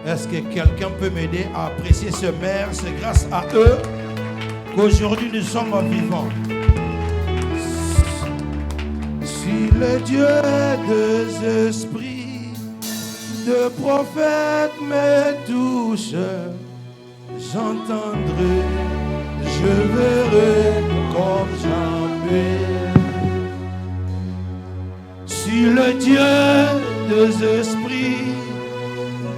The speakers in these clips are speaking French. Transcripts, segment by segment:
Est-ce que quelqu'un peut m'aider à apprécier ce maire? C'est grâce à eux qu'aujourd'hui nous sommes vivants. Si le Dieu des esprits, de prophètes me touche, j'entendrai, je verrai comme jamais. Si le Dieu des esprits,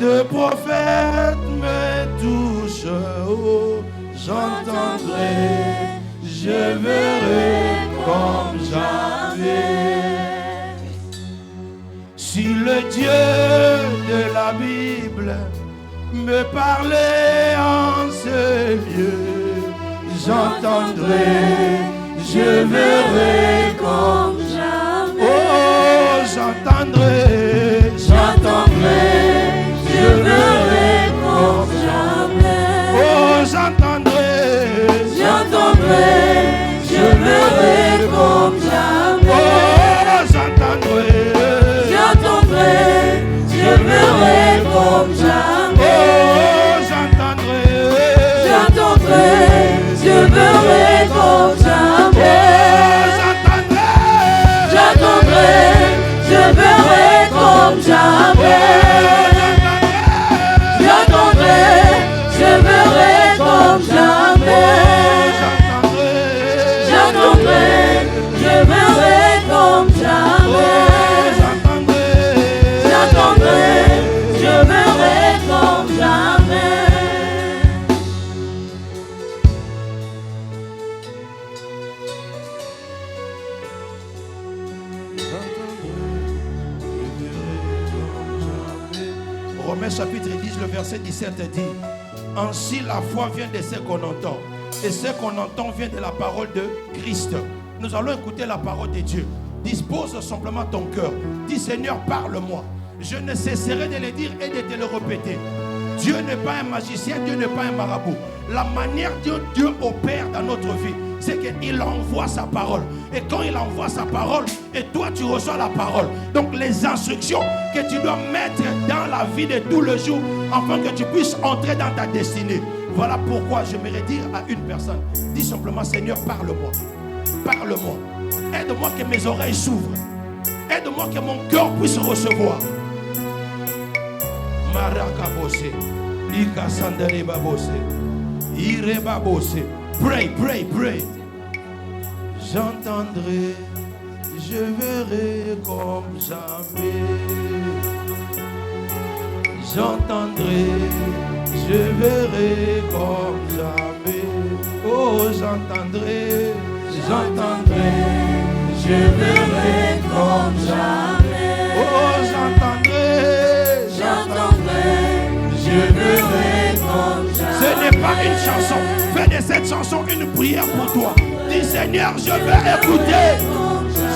de prophètes me touche, oh, j'entendrai, je verrai comme jamais. Si le Dieu de la Bible me parlait en ce lieu, j'entendrai, je verrai comme jamais. Oh, j'entendrai, je verrai comme jamais. Oh, j'entendrai, je verrai comme jamais. Oh, j'entendrai, je verrai comme jamais. Oh, j'entendrai, je verrai comme jamais. Oh, je verrai comme jamais. Romains chapitre 10, le verset 17 dit: ainsi la foi vient de ce qu'on entend, et ce qu'on entend vient de la parole de Christ. Nous allons écouter la parole de Dieu. Dispose simplement ton cœur. Dis: Seigneur, parle-moi. Je ne cesserai de le dire et de te le répéter. Dieu n'est pas un magicien, Dieu n'est pas un marabout. La manière dont Dieu opère dans notre vie, c'est qu'il envoie sa parole. Et quand il envoie sa parole, et toi tu reçois la parole. Donc les instructions que tu dois mettre dans la vie de tous les jours, afin que tu puisses entrer dans ta destinée. Voilà pourquoi j'aimerais dire à une personne: dis simplement: Seigneur, parle-moi. Parle-moi. Aide-moi que mes oreilles s'ouvrent. Aide-moi que mon cœur puisse recevoir. Marakabose, Ikasandere babose, Irebabose. Pray, pray, pray. J'entendrai, je verrai comme jamais. J'entendrai, je verrai comme jamais. Oh, j'entendrai, je verrai comme jamais. Oh, j'entendrai, je verrai comme jamais. Ce n'est pas une chanson. Fais de cette chanson une prière pour toi. Dis: Seigneur, je vais écouter.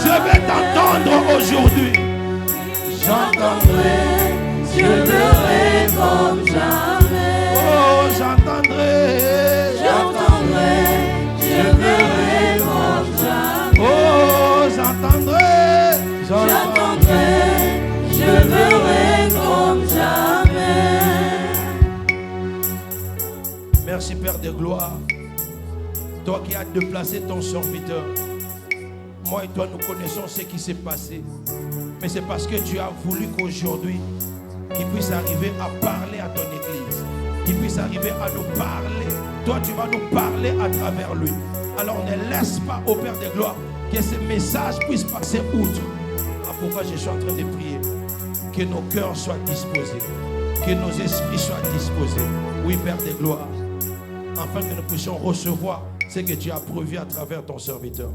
Je vais t'entendre aujourd'hui. J'entendrai, je verrai comme jamais. Oh, j'entendrai, je verrai comme jamais. Oh, j'entendrai, je verrai comme jamais. Merci Père de gloire. Toi qui as déplacé ton serviteur. Moi et toi, nous connaissons ce qui s'est passé. Mais c'est parce que tu as voulu qu'aujourd'hui, il puisse arriver à parler à ton église. Qu'il puisse arriver à nous parler. Toi, tu vas nous parler à travers lui. Alors ne laisse pas au Père de gloire que ce message puisse passer outre. Ah, pourquoi je suis en train de prier? Que nos cœurs soient disposés. Que nos esprits soient disposés. Oui, Père de gloire. Afin que nous puissions recevoir ce que tu as prévu à travers ton serviteur.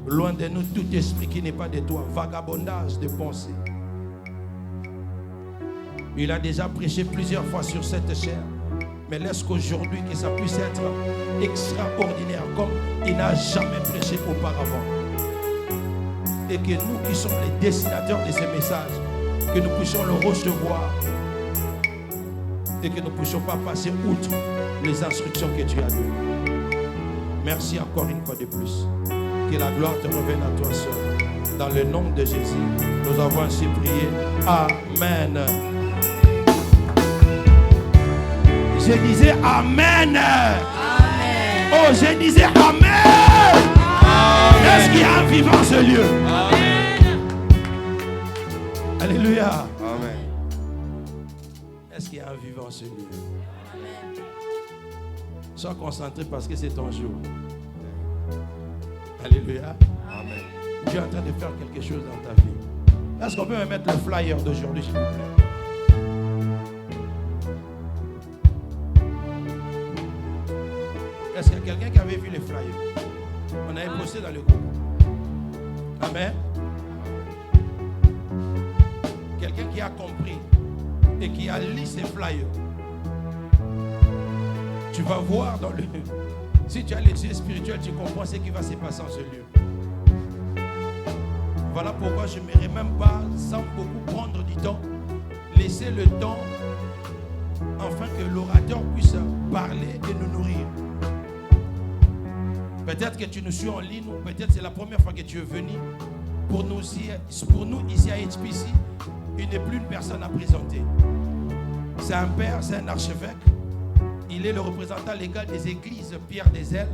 Loin de nous tout esprit qui n'est pas de toi, vagabondage de pensée. Il a déjà prêché plusieurs fois sur cette chair, mais laisse qu'aujourd'hui que ça puisse être extraordinaire comme il n'a jamais prêché auparavant. Et que nous qui sommes les destinateurs de ces messages, que nous puissions le recevoir et que nous ne puissions pas passer outre les instructions que tu as données. Merci encore une fois de plus. Que la gloire te revienne à toi seul. Dans le nom de Jésus, nous avons ainsi prié. Amen. Je disais Amen. Amen. Oh, je disais Amen. Amen. Est-ce qu'il y a un vivant en ce lieu? Amen. Alléluia. Amen. Est-ce qu'il y a un vivant en ce lieu? Amen. Sois concentré parce que c'est ton jour. Alléluia. Amen. Dieu est en train de faire quelque chose dans ta vie. Est-ce qu'on peut me mettre le flyer d'aujourd'hui, s'il vous plaît? Est-ce qu'il y a quelqu'un qui avait vu les flyers? On avait posté dans le groupe. Amen. Quelqu'un qui a compris et qui a lu ces flyers. Tu vas voir dans le... Si tu as les yeux spirituels, tu comprends ce qui va se passer en ce lieu. Voilà pourquoi je n'aimerais même pas, sans beaucoup prendre du temps, laisser le temps afin que l'orateur puisse parler et nous nourrir. Peut-être que tu nous suis en ligne ou peut-être c'est la première fois que tu es venu. Pour nous ici à HPC, il n'est plus une personne à présenter. C'est un père, c'est un archevêque. Il est le représentant légal des églises Pierre des Ailes,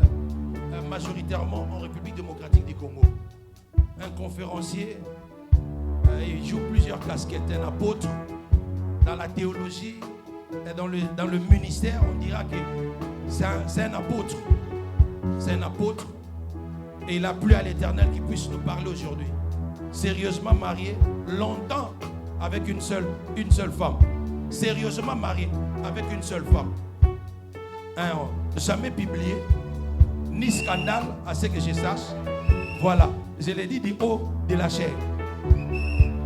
majoritairement en République démocratique du Congo. Un conférencier, il joue plusieurs casquettes, un apôtre dans la théologie et dans le ministère. On dira que c'est un apôtre. C'est un apôtre et il a plu à l'Éternel qu'il puisse nous parler aujourd'hui. Sérieusement marié, longtemps avec une seule femme. Sérieusement marié avec une seule femme. Jamais publié, ni scandale à ce que je sache. Voilà, je l'ai dit du haut de la chair.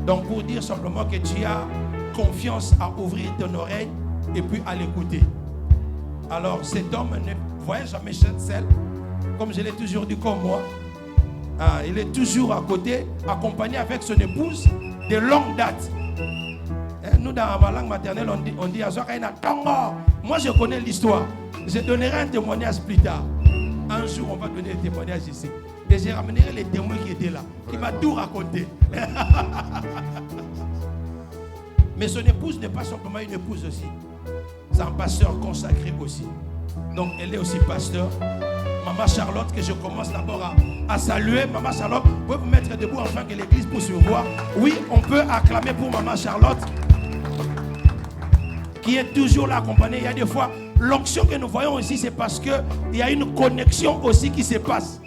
Donc pour dire simplement que tu as confiance à ouvrir ton oreille et puis à l'écouter. Alors cet homme ne voyait jamais seul, comme je l'ai toujours dit comme moi. Il est toujours à côté, accompagné avec son épouse de longue date. Nous dans ma langue maternelle on dit moi je connais l'histoire. Je donnerai un témoignage plus tard. Un jour on va donner un témoignage ici. Et j'ai ramené les témoins qui étaient là, qui m'a tout raconté. Mais son épouse n'est pas simplement une épouse aussi. C'est un pasteur consacré aussi. Donc elle est aussi pasteur. Maman Charlotte, que je commence d'abord à saluer. Maman Charlotte, vous pouvez vous mettre debout afin que l'église puisse vous voir. Oui, on peut acclamer pour Maman Charlotte, qui est toujours là accompagnée. Il y a des fois, l'onction que nous voyons ici, c'est parce qu'il y a une connexion aussi qui se passe.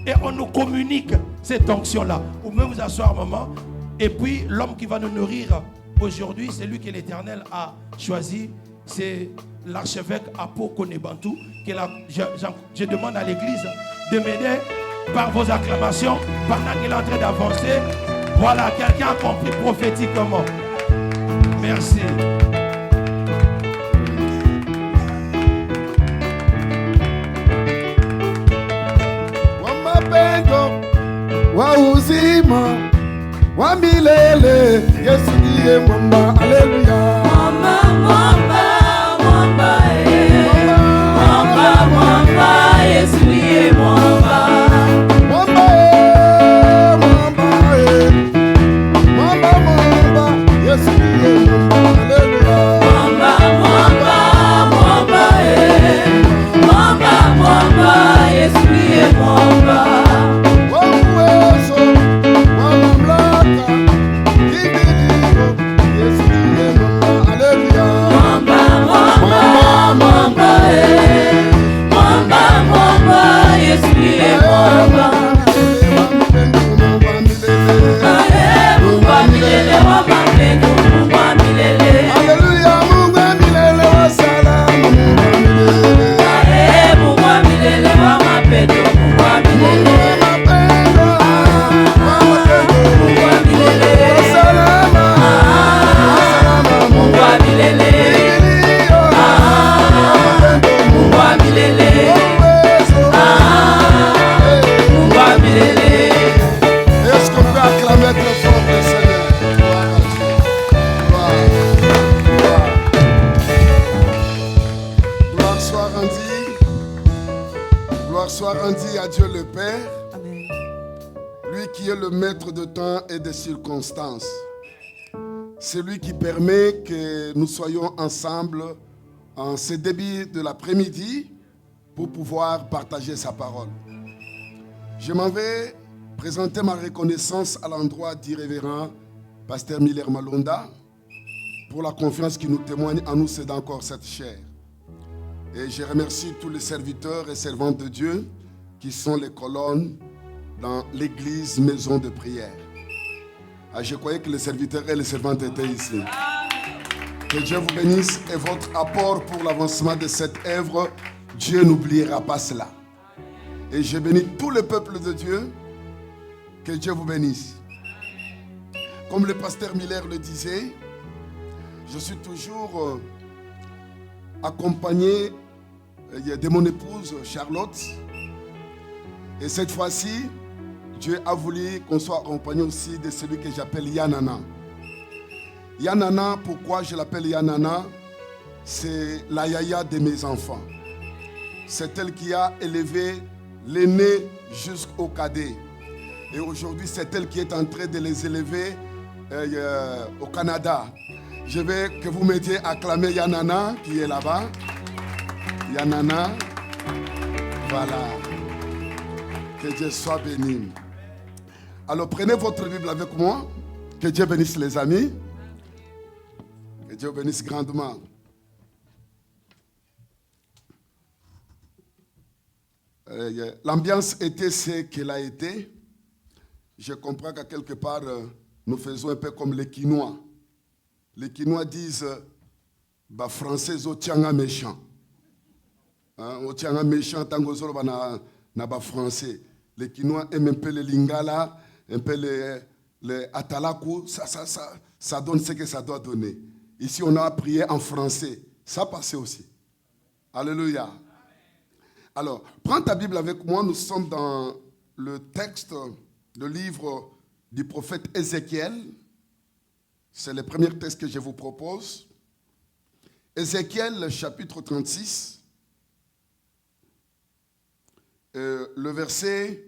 Et on nous communique cette onction-là. Vous pouvez vous asseoir, maman. Et puis, l'homme qui va nous nourrir aujourd'hui, c'est lui que l'Éternel a choisi. C'est l'archevêque Apo Konebantou. Je demande à l'église de m'aider par vos acclamations pendant qu'il est en train d'avancer. Voilà, quelqu'un a compris prophétiquement. Merci. Wauzima wamilele Yesu ndiye mwamba. Haleluya. Mwamba, mwamba, mwamba, mwamba, mwamba, Yesu ndiye mwamba. Mwamba, mwamba, mwamba, mwamba, Yesu ndiye mwamba. Haleluya. Mwamba, mwamba, mwamba, mwamba, mwamba, Yesu ndiye mwamba. C'est lui qui permet que nous soyons ensemble en ce début de l'après-midi pour pouvoir partager sa parole. Je m'en vais présenter ma reconnaissance à l'endroit du révérend Pasteur Miller Malonda pour la confiance qu'il nous témoigne en nous cédant encore cette chair. Et je remercie tous les serviteurs et servantes de Dieu qui sont les colonnes dans l'église maison de prière. Ah, je croyais que les serviteurs et les servantes étaient ici. Que Dieu vous bénisse et votre apport pour l'avancement de cette œuvre, Dieu n'oubliera pas cela. Et je bénis tout le peuple de Dieu. Que Dieu vous bénisse. Comme le pasteur Miller le disait, je suis toujours accompagné de mon épouse Charlotte. Et cette fois-ci, Dieu a voulu qu'on soit accompagné aussi de celui que j'appelle Yanana. Yanana, pourquoi je l'appelle Yanana? C'est la yaya de mes enfants. C'est elle qui a élevé l'aîné jusqu'au cadet. Et aujourd'hui, c'est elle qui est en train de les élever au Canada. Je vais que vous m'aidiez à acclamer Yanana qui est là-bas. Yanana. Voilà. Que Dieu soit béni. Alors prenez votre Bible avec moi. Que Dieu bénisse les amis. Que Dieu bénisse grandement. L'ambiance était ce qu'elle a été. Je comprends qu'à quelque part, nous faisons un peu comme les Quinois. Les Quinois disent, bah, français, au tianga méchant. Au tianga méchant, tango zolo na ba français. Les Quinois aiment un peu les Lingala, un peu les Atalaku. Ça donne ce que ça doit donner. Ici, on a prié en français. Ça passait aussi. Alléluia. Alors, prends ta Bible avec moi. Nous sommes dans le texte, le livre du prophète Ézéchiel. C'est le premier texte que je vous propose. Ézéchiel, chapitre 36. Le verset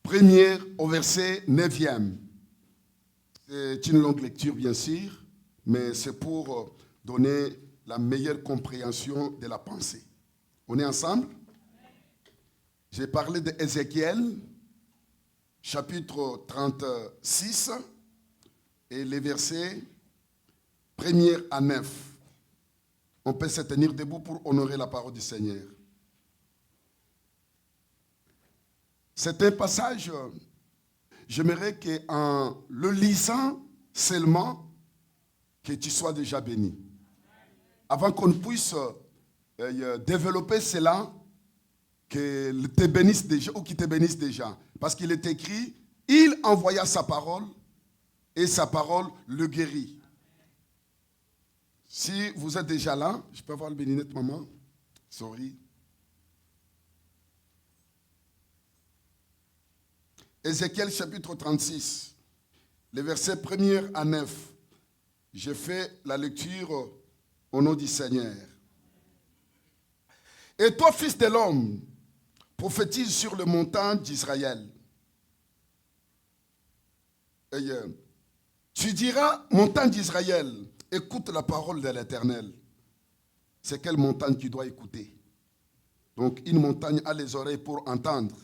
1er au verset 9e. C'est une longue lecture, bien sûr, mais c'est pour donner la meilleure compréhension de la pensée. On est ensemble? J'ai parlé d'Ézéchiel, chapitre 36, et les versets 1er à 9. On peut se tenir debout pour honorer la parole du Seigneur. C'est un passage, j'aimerais qu'en le lisant seulement, que tu sois déjà béni. Avant qu'on puisse développer cela, que te bénisse déjà ou qui te bénisse déjà. Parce qu'il est écrit, il envoya sa parole et sa parole le guérit. Si vous êtes déjà là, je peux avoir le béninette, maman? Sorry. Ézéchiel chapitre 36, les versets 1er à 9. Je fais la lecture au nom du Seigneur. Et toi, fils de l'homme, prophétise sur le montant d'Israël. Tu diras, montagne d'Israël, écoute la parole de l'Éternel. C'est quelle montagne tu dois écouter? Donc, une montagne a les oreilles pour entendre.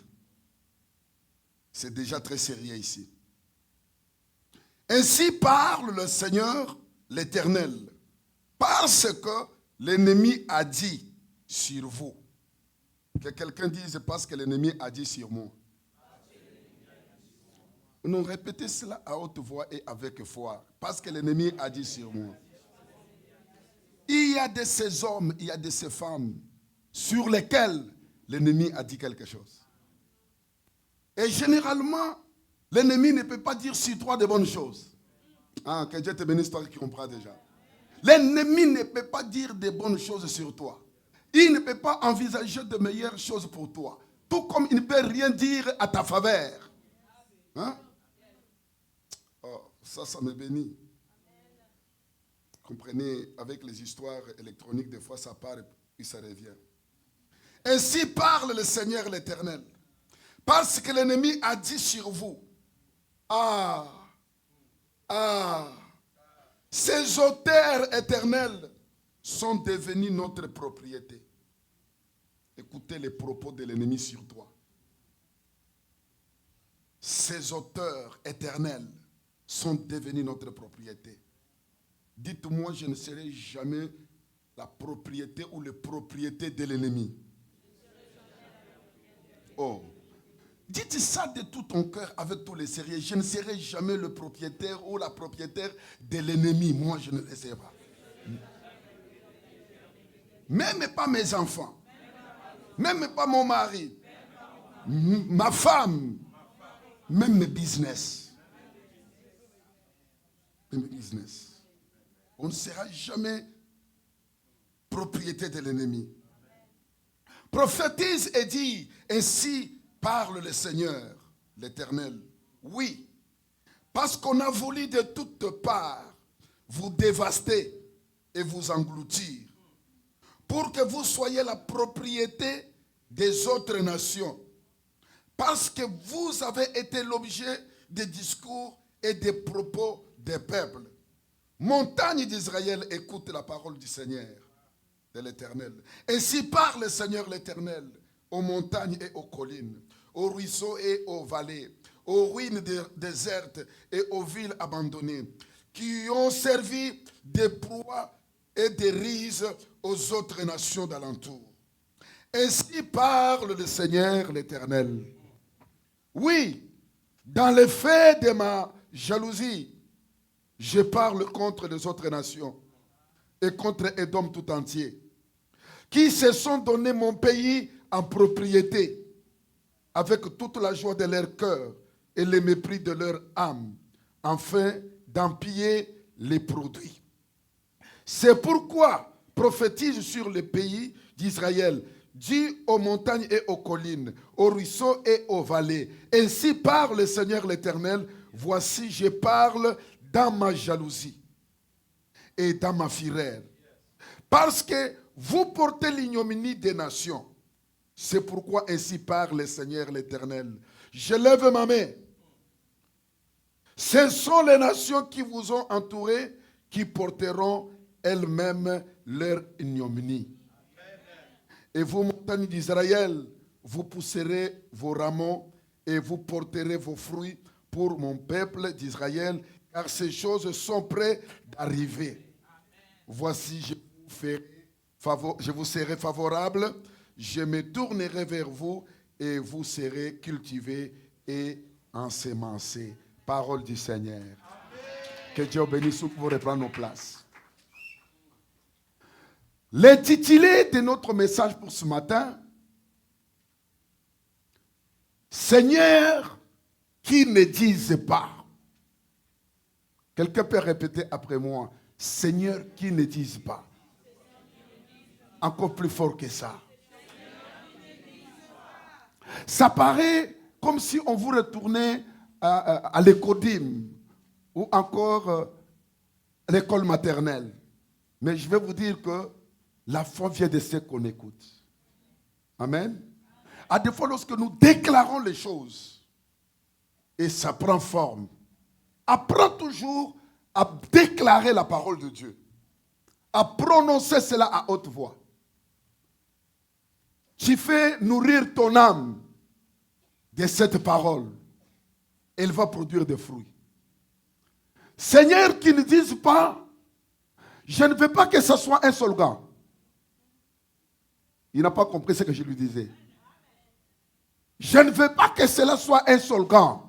C'est déjà très sérieux ici. Ainsi parle le Seigneur, l'Éternel, parce que l'ennemi a dit sur vous. Que quelqu'un dise parce que l'ennemi a dit sur moi. Nous répétons cela à haute voix et avec foi. Parce que l'ennemi a dit sur moi. Il y a de ces hommes, il y a de ces femmes sur lesquels l'ennemi a dit quelque chose. Et généralement, l'ennemi ne peut pas dire sur toi de bonnes choses. Ah, que Dieu te bénisse, toi qui comprends déjà. L'ennemi ne peut pas dire de bonnes choses sur toi. Il ne peut pas envisager de meilleures choses pour toi. Tout comme il ne peut rien dire à ta faveur. Hein? Oh, ça me bénit. Comprenez, avec les histoires électroniques, des fois ça part et puis ça revient. Ainsi parle le Seigneur l'Éternel. Parce que l'ennemi a dit sur vous, ces auteurs éternels sont devenus notre propriété. Écoutez les propos de l'ennemi sur toi. Ces auteurs éternels sont devenus notre propriété. Dites-moi, je ne serai jamais la propriété ou les propriétés de l'ennemi. Oh. Dites ça de tout ton cœur avec tous les sérieux. Je ne serai jamais le propriétaire ou la propriétaire de l'ennemi. Moi, je ne le sais pas. Même pas mes enfants. Même pas mon mari. Ma femme. Même mes business. Même mes business. On ne sera jamais propriété de l'ennemi. Prophétise et dit, ainsi parle le Seigneur, l'Éternel. Oui, parce qu'on a voulu de toutes parts vous dévaster et vous engloutir, pour que vous soyez la propriété des autres nations, parce que vous avez été l'objet des discours et des propos des peuples. Montagne d'Israël, écoute la parole du Seigneur, de l'Éternel. Ainsi parle le Seigneur l'Éternel aux montagnes et aux collines, aux ruisseaux et aux vallées, aux ruines désertes et aux villes abandonnées, qui ont servi de proie et de rises aux autres nations d'alentour. Ainsi parle le Seigneur l'Éternel. Oui, dans les faits de ma jalousie, je parle contre les autres nations et contre Édom tout entier, qui se sont donné mon pays en propriété, avec toute la joie de leur cœur et le mépris de leur âme, afin d'en piller les produits. C'est pourquoi prophétise sur le pays d'Israël, dis aux montagnes et aux collines, aux ruisseaux et aux vallées. Ainsi parle le Seigneur l'Éternel, voici je parle dans ma jalousie et dans ma fureur, parce que vous portez l'ignominie des nations. C'est pourquoi ainsi parle le Seigneur l'Éternel. Je lève ma main. Ce sont les nations qui vous ont entourés qui porteront elles-mêmes leur ignominie. Et vous, montagnes d'Israël, vous pousserez vos rameaux et vous porterez vos fruits pour mon peuple d'Israël, car ces choses sont prêtes d'arriver. Voici, je vous serai favorable, je me tournerai vers vous et vous serez cultivés et ensemencés. Parole du Seigneur. Amen. Que Dieu bénisse pour reprendre nos places. L'intitulé de notre message pour ce matin, Seigneur qui ne dise pas. Quelqu'un peut répéter après moi, Seigneur qui ne dise pas. Encore plus fort que ça. Ça paraît comme si on vous retournait à l'écodime ou encore à l'école maternelle. Mais je vais vous dire que la foi vient de ce qu'on écoute. Amen. À des fois, lorsque nous déclarons les choses et ça prend forme, apprends toujours à déclarer la parole de Dieu, à prononcer cela à haute voix. Tu fais nourrir ton âme de cette parole. Elle va produire des fruits. Seigneur, qui ne dise pas, je ne veux pas que ce soit un seul gars. Il n'a pas compris ce que je lui disais. Je ne veux pas que cela soit un seul gars.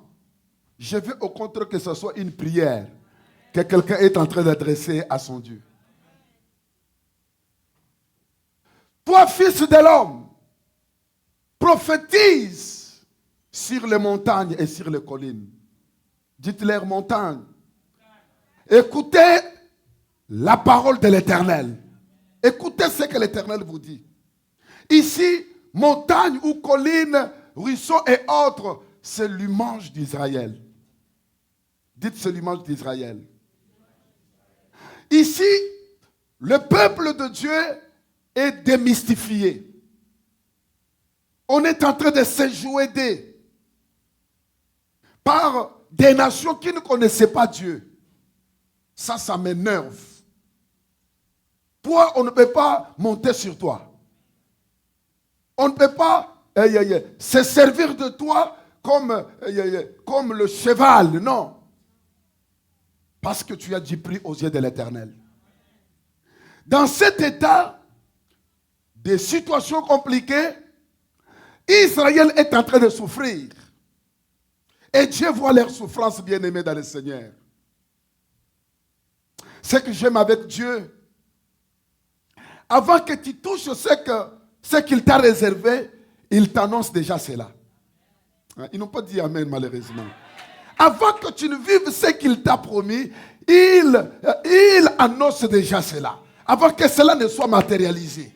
Je veux au contraire que ce soit une prière que quelqu'un est en train d'adresser à son Dieu. Toi, fils de l'homme, prophétise sur les montagnes et sur les collines. Dites-leur montagnes. Écoutez la parole de l'Éternel. Écoutez ce que l'Éternel vous dit. Ici, montagne ou colline, ruisseaux et autres, c'est l'image d'Israël. Dites, c'est l'image d'Israël. Ici, le peuple de Dieu est démystifié. On est en train de se jouer par des nations qui ne connaissaient pas Dieu. Ça m'énerve. Toi, on ne peut pas monter sur toi. On ne peut pas se servir de toi comme le cheval, non. Parce que tu as du prix aux yeux de l'Éternel. Dans cet état, des situations compliquées, Israël est en train de souffrir. Et Dieu voit leur souffrance, bien-aimée dans le Seigneur. Ce que j'aime avec Dieu, avant que tu touches ce qu'il t'a réservé, il t'annonce déjà cela. Ils n'ont pas dit Amen, malheureusement. Avant que tu ne vives ce qu'il t'a promis, il annonce déjà cela. Avant que cela ne soit matérialisé.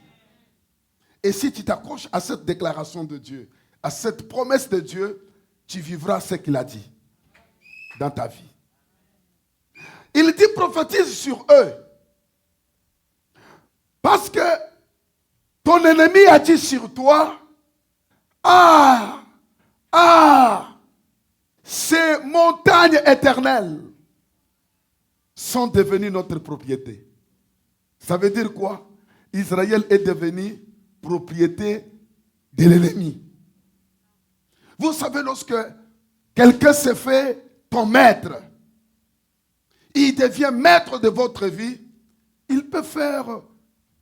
Et si tu t'accroches à cette déclaration de Dieu, à cette promesse de Dieu, tu vivras ce qu'il a dit dans ta vie. Il dit prophétise sur eux. Parce que ton ennemi a dit sur toi, ces montagnes éternelles sont devenues notre propriété. Ça veut dire quoi? Israël est devenu propriété de l'ennemi. Vous savez, lorsque quelqu'un se fait ton maître, il devient maître de votre vie, il peut faire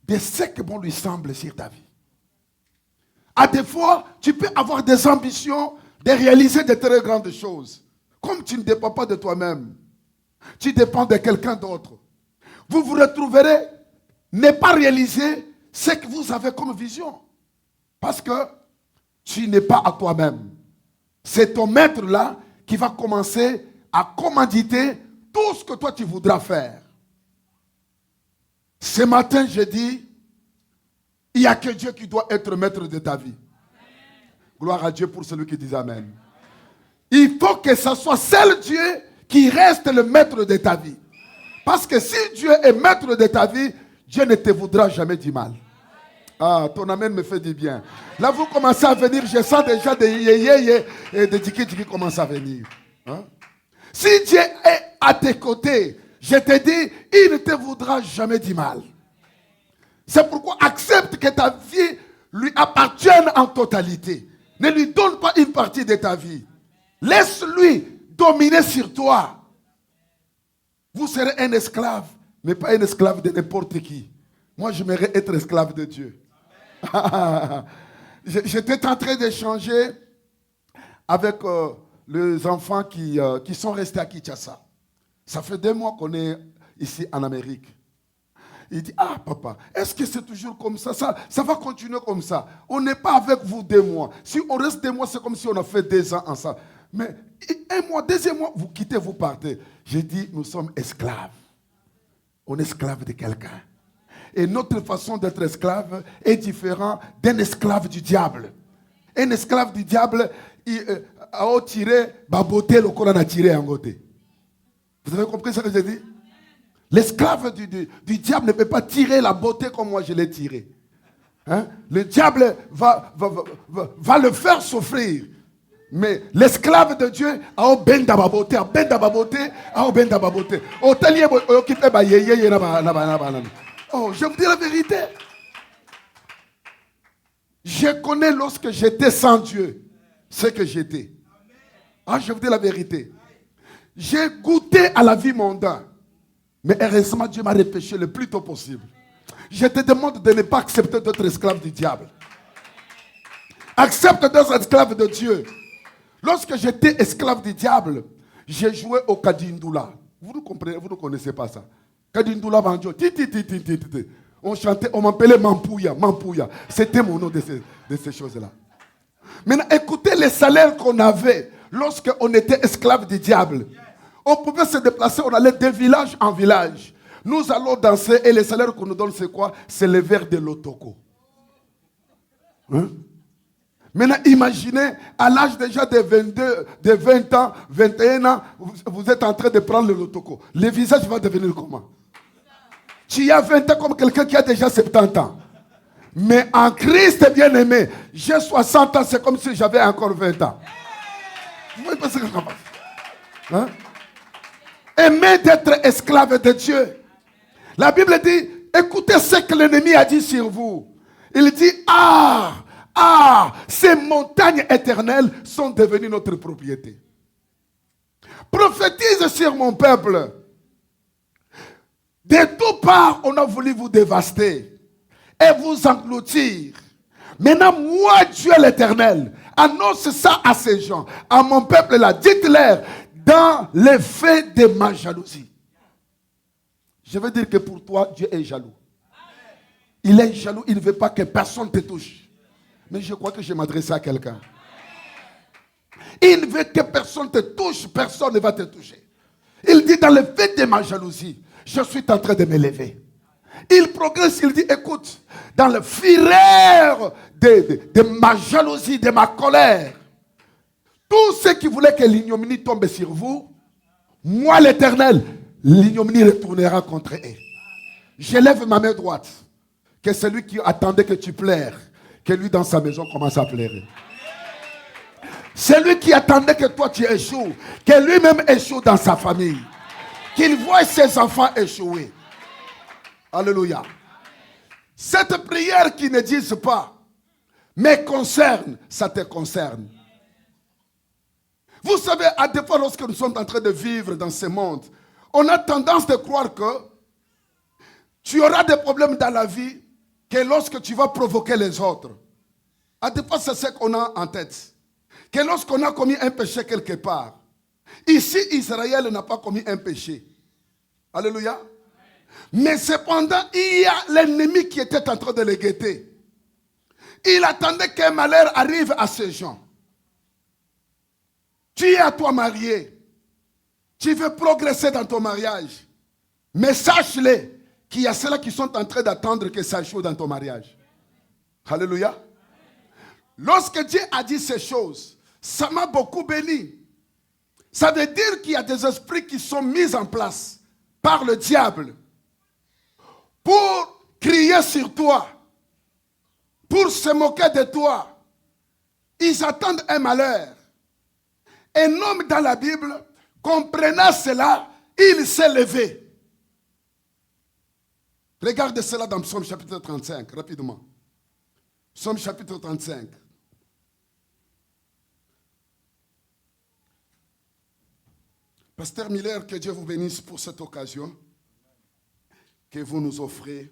de ce que bon lui semble sur ta vie. À des fois, tu peux avoir des ambitions de réaliser de très grandes choses. Comme tu ne dépends pas de toi-même, tu dépends de quelqu'un d'autre. Vous vous retrouverez ne pas réaliser ce que vous avez comme vision. Parce que tu n'es pas à toi-même. C'est ton maître là qui va commencer à commanditer tout ce que toi tu voudras faire. Ce matin, je dis, il n'y a que Dieu qui doit être maître de ta vie. Gloire à Dieu pour celui qui dit Amen. Il faut que ce soit seul Dieu qui reste le maître de ta vie. Parce que si Dieu est maître de ta vie, Dieu ne te voudra jamais du mal. Ah, ton Amen me fait du bien. Là, vous commencez à venir, je sens déjà des yé et des diki commencent à venir. Hein? Si Dieu est à tes côtés, je te dis, il ne te voudra jamais du mal. C'est pourquoi accepte que ta vie lui appartienne en totalité. Ne lui donne pas une partie de ta vie. Laisse-lui dominer sur toi. Vous serez un esclave, mais pas un esclave de n'importe qui. Moi, j'aimerais être esclave de Dieu. J'étais en train d'échanger avec les enfants qui sont restés à Kinshasa. Ça fait 2 mois qu'on est ici en Amérique. Il dit, papa, est-ce que c'est toujours comme ça? Ça va continuer comme ça. On n'est pas avec vous 2 mois. Si on reste 2 mois, c'est comme si on a fait 2 ans ensemble. Mais 1 mois, 2e mois, vous quittez, vous partez. J'ai dit, nous sommes esclaves. On est esclave de quelqu'un. Et notre façon d'être esclave est différente d'un esclave du diable. Un esclave du diable, il a tiré, baboté, le Coran a tiré en côté. Vous avez compris ce que j'ai dit? L'esclave du diable ne peut pas tirer la beauté comme moi je l'ai tiré. Hein? Le diable va le faire souffrir. Mais l'esclave de Dieu a ben d'ababoté, a ben d'ababoté, a ben d'ababoté. Oh, je vous dis la vérité. Je connais lorsque j'étais sans Dieu ce que j'étais. Je vous dis la vérité. J'ai goûté à la vie mondaine. Mais heureusement, Dieu m'a repêché le plus tôt possible. Je te demande de ne pas accepter d'être esclave du diable. Accepte d'être esclave de Dieu. Lorsque j'étais esclave du diable, j'ai joué au Kadindoula. Vous ne comprenez, vous ne connaissez pas ça. Kadindoula Banjo. On chantait, on m'appelait Mampouya. Mampouya. C'était mon nom de ces choses-là. Maintenant, écoutez les salaires qu'on avait lorsqu'on était esclave du diable. On pouvait se déplacer, on allait de village en village. Nous allons danser et les salaires qu'on nous donne, c'est quoi? C'est le verre de l'otoko. Hein? Maintenant, imaginez, à l'âge déjà de 22, de 20 ans, 21 ans, vous êtes en train de prendre le l'otoko. Le visage va devenir comment? Tu as 20 ans comme quelqu'un qui a déjà 70 ans. Mais en Christ bien-aimé, j'ai 60 ans, c'est comme si j'avais encore 20 ans. Vous voyez pas ce que je pense? Hein? Aimer d'être esclave de Dieu. La Bible dit, écoutez ce que l'ennemi a dit sur vous. Il dit, ces montagnes éternelles sont devenues notre propriété. Prophétise sur mon peuple. De toutes parts, on a voulu vous dévaster et vous engloutir. Maintenant, moi, Dieu l'Éternel, annonce ça à ces gens, à mon peuple là. Dites-leur, dans l'effet de ma jalousie. Je veux dire que pour toi, Dieu est jaloux. Il est jaloux, il ne veut pas que personne te touche. Mais je crois que je m'adresse à quelqu'un. Il veut que personne te touche, personne ne va te toucher. Il dit, dans le fait de ma jalousie, je suis en train de m'élever. Il progresse, il dit, écoute, dans le fureur de ma jalousie, de ma colère, tous ceux qui voulaient que l'ignominie tombe sur vous, moi l'Éternel, l'ignominie retournera contre eux. Je lève ma main droite, que celui qui attendait que tu plaires, que lui dans sa maison commence à pleurer. Celui qui attendait que toi tu échoues, que lui-même échoue dans sa famille. Qu'il voie ses enfants échouer. Alléluia. Cette prière qui ne dit pas, mais concerne, ça te concerne. Vous savez, à des fois, lorsque nous sommes en train de vivre dans ce monde, on a tendance de croire que tu auras des problèmes dans la vie que lorsque tu vas provoquer les autres. À des fois, c'est ce qu'on a en tête. Que lorsqu'on a commis un péché quelque part, ici, Israël n'a pas commis un péché. Alléluia. Mais cependant, il y a l'ennemi qui était en train de les guetter. Il attendait qu'un malheur arrive à ces gens. Tu es à toi marié. Tu veux progresser dans ton mariage. Mais sache-le qu'il y a ceux-là qui sont en train d'attendre que ça échoue dans ton mariage. Alléluia. Lorsque Dieu a dit ces choses, ça m'a beaucoup béni. Ça veut dire qu'il y a des esprits qui sont mis en place par le diable pour crier sur toi, pour se moquer de toi. Ils attendent un malheur. Un homme dans la Bible, comprenant cela, il s'est levé. Regardez cela dans Psaume chapitre 35, rapidement. Psaume chapitre 35. Pasteur Miller, que Dieu vous bénisse pour cette occasion que vous nous offrez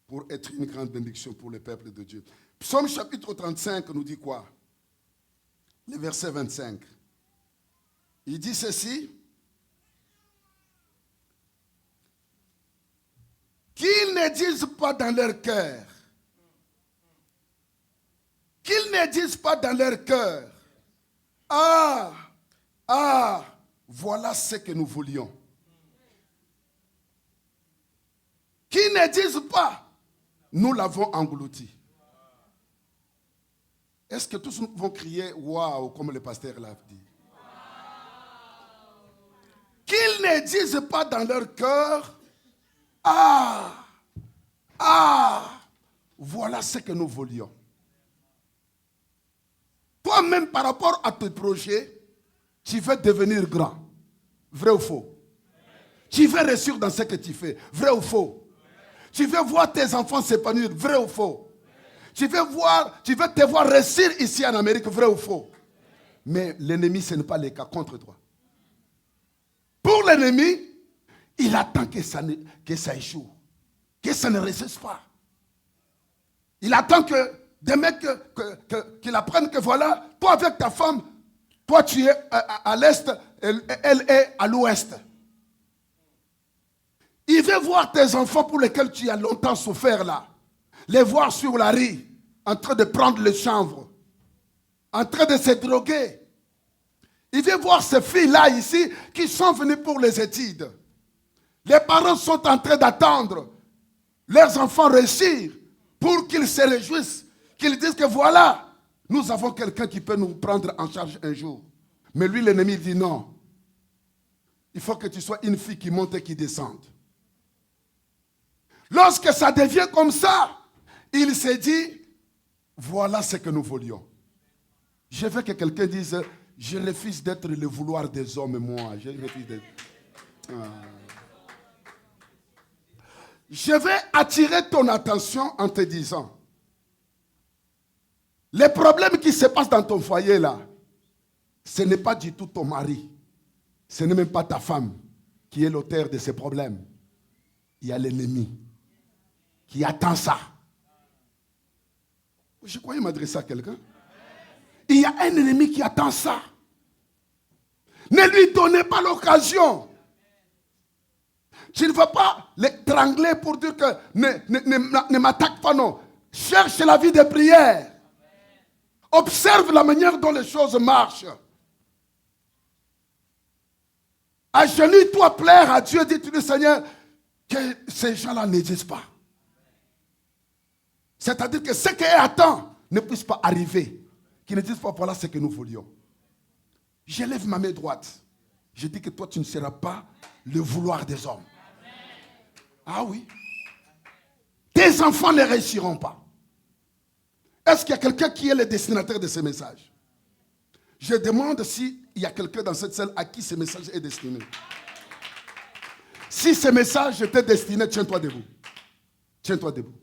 pour être une grande bénédiction pour le peuple de Dieu. Psaume chapitre 35 nous dit quoi? Le verset 25. Il dit ceci. Qu'ils ne disent pas dans leur cœur. Qu'ils ne disent pas dans leur cœur. Voilà ce que nous voulions. Qu'ils ne disent pas, nous l'avons englouti. Est-ce que tous vont crier waouh comme le pasteur l'a dit? Qu'ils ne disent pas dans leur cœur, voilà ce que nous voulions. Toi-même, par rapport à tes projets, tu veux devenir grand. Vrai ou faux? Tu veux réussir dans ce que tu fais. Vrai ou faux? Tu veux voir tes enfants s'épanouir. Vrai ou faux? Tu veux te voir réussir ici en Amérique. Vrai ou faux? Mais l'ennemi, ce n'est pas le cas contre toi. Pour l'ennemi, il attend que ça échoue. Que ça ne réussisse pas. Il attend que des mecs qu'il apprenne que voilà, toi avec ta femme, toi tu es à l'est, elle est à l'ouest. Il veut voir tes enfants pour lesquels tu as longtemps souffert là. Les voir sur la rue, en train de prendre le chanvre, en train de se droguer. Il veut voir ces filles-là ici qui sont venues pour les études. Les parents sont en train d'attendre leurs enfants réussir pour qu'ils se réjouissent, qu'ils disent que voilà, nous avons quelqu'un qui peut nous prendre en charge un jour. Mais lui, l'ennemi, dit non. Il faut que tu sois une fille qui monte et qui descende. Lorsque ça devient comme ça, il s'est dit, voilà ce que nous voulions. Je veux que quelqu'un dise, je refuse d'être le vouloir des hommes, moi. Je refuse d'être... Je vais attirer ton attention en te disant, les problèmes qui se passent dans ton foyer là, ce n'est pas du tout ton mari, ce n'est même pas ta femme qui est l'auteur de ces problèmes. Il y a l'ennemi qui attend ça. Je croyais m'adresser à quelqu'un. Il y a un ennemi qui attend ça. Ne lui donnez pas l'occasion. Tu ne vas pas l'étrangler pour dire que ne m'attaque pas, non. Cherche la vie de prière. Observe la manière dont les choses marchent. Agenouille-toi, plaire à Dieu, dis-tu, Seigneur, que ces gens-là n'existent pas. C'est-à-dire que ce qui est à temps ne puisse pas arriver. Qu'ils ne disent pas, voilà ce que nous voulions. Je lève ma main droite. Je dis que toi, tu ne seras pas le vouloir des hommes. Ah oui. Tes enfants ne réussiront pas. Est-ce qu'il y a quelqu'un qui est le destinataire de ce message? Je demande s'il y a quelqu'un dans cette salle à qui ce message est destiné. Si ce message était destiné, tiens-toi debout. Tiens-toi debout.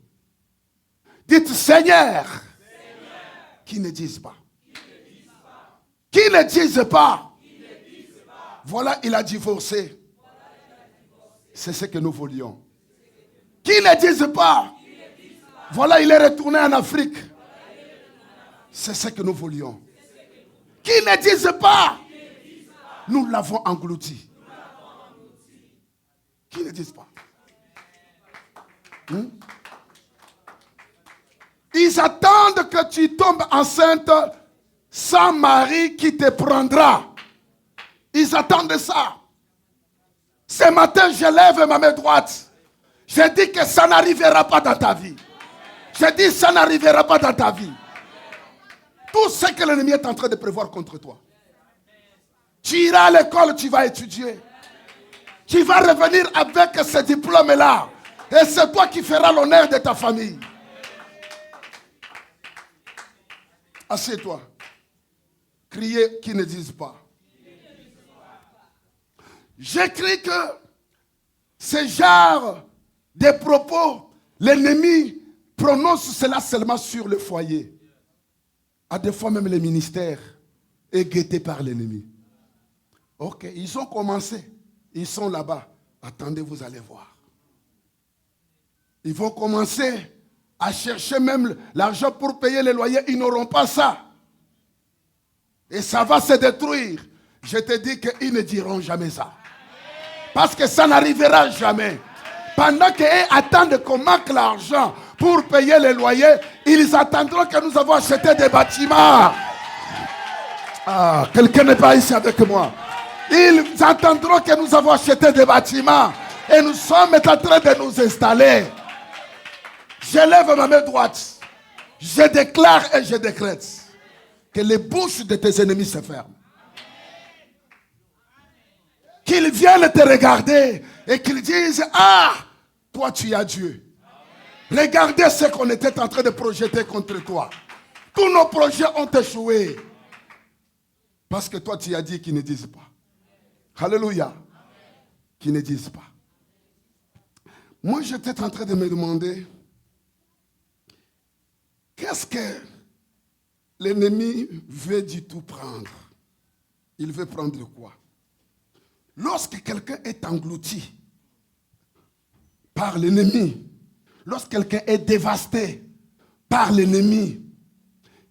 Dites Seigneur, qui ne disent pas. Qui ne disent pas. Voilà, il a divorcé. C'est ce que nous voulions. Qui ne disent pas. Voilà, il est retourné en Afrique. C'est ce que nous voulions. Qui ne disent pas. Nous l'avons englouti. Qui ne disent pas. Ils attendent que tu tombes enceinte sans mari qui te prendra. Ils attendent ça. Ce matin, je lève ma main droite. Je dis que ça n'arrivera pas dans ta vie. Je dis ça n'arrivera pas dans ta vie. Tout ce que l'ennemi est en train de prévoir contre toi. Tu iras à l'école, tu vas étudier. Tu vas revenir avec ce diplôme-là. Et c'est toi qui feras l'honneur de ta famille. Assieds-toi. Criez qui ne disent pas. J'écris que ce genre de propos, l'ennemi prononce cela seulement sur le foyer. À des fois même le ministère est guetté par l'ennemi. Ok, ils ont commencé. Ils sont là-bas. Attendez, vous allez voir. Ils vont commencer à chercher même l'argent pour payer les loyers. Ils n'auront pas ça. Et ça va se détruire. Je te dis qu'ils ne diront jamais ça. Parce que ça n'arrivera jamais. Pendant qu'ils attendent qu'on manque l'argent pour payer les loyers, ils attendront que nous avons acheté des bâtiments. Ah, quelqu'un n'est pas ici avec moi. Ils attendront que nous avons acheté des bâtiments. Et nous sommes en train de nous installer. Je lève ma main droite. Je déclare et je décrète que les bouches de tes ennemis se ferment. Qu'ils viennent te regarder et qu'ils disent, ah, toi tu as Dieu. Regardez ce qu'on était en train de projeter contre toi. Tous nos projets ont échoué. Parce que toi tu as dit qu'ils ne disent pas. Alléluia. Qu'ils ne disent pas. Moi j'étais en train de me demander, qu'est-ce que l'ennemi veut du tout prendre? Il veut prendre quoi? Lorsque quelqu'un est englouti par l'ennemi, lorsque quelqu'un est dévasté par l'ennemi,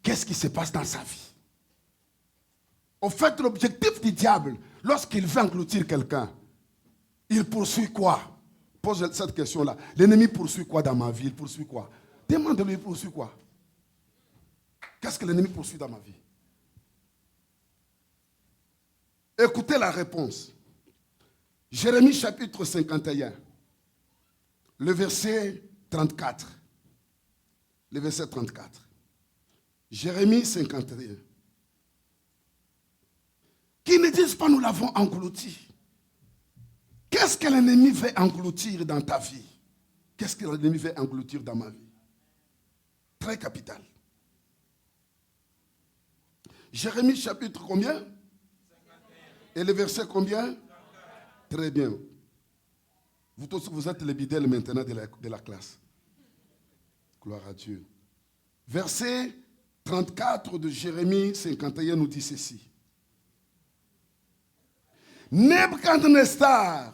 qu'est-ce qui se passe dans sa vie? Au fait, l'objectif du diable, lorsqu'il veut engloutir quelqu'un, il poursuit quoi? Pose cette question-là. L'ennemi poursuit quoi dans ma vie? Il poursuit quoi? Demande-lui, il poursuit quoi? Qu'est-ce que l'ennemi poursuit dans ma vie? Écoutez la réponse. Jérémie chapitre 51, le verset 34. Le verset 34. Jérémie 51. Qui ne disent pas nous l'avons englouti. Qu'est-ce que l'ennemi veut engloutir dans ta vie? Qu'est-ce que l'ennemi veut engloutir dans ma vie? Très capital. Jérémie chapitre combien? 51. Et le verset combien? Très bien. Vous tous, vous êtes les bidèles maintenant de la classe. Gloire à Dieu. Verset 34 de Jérémie 51 nous dit ceci. Nebuchadnezzar,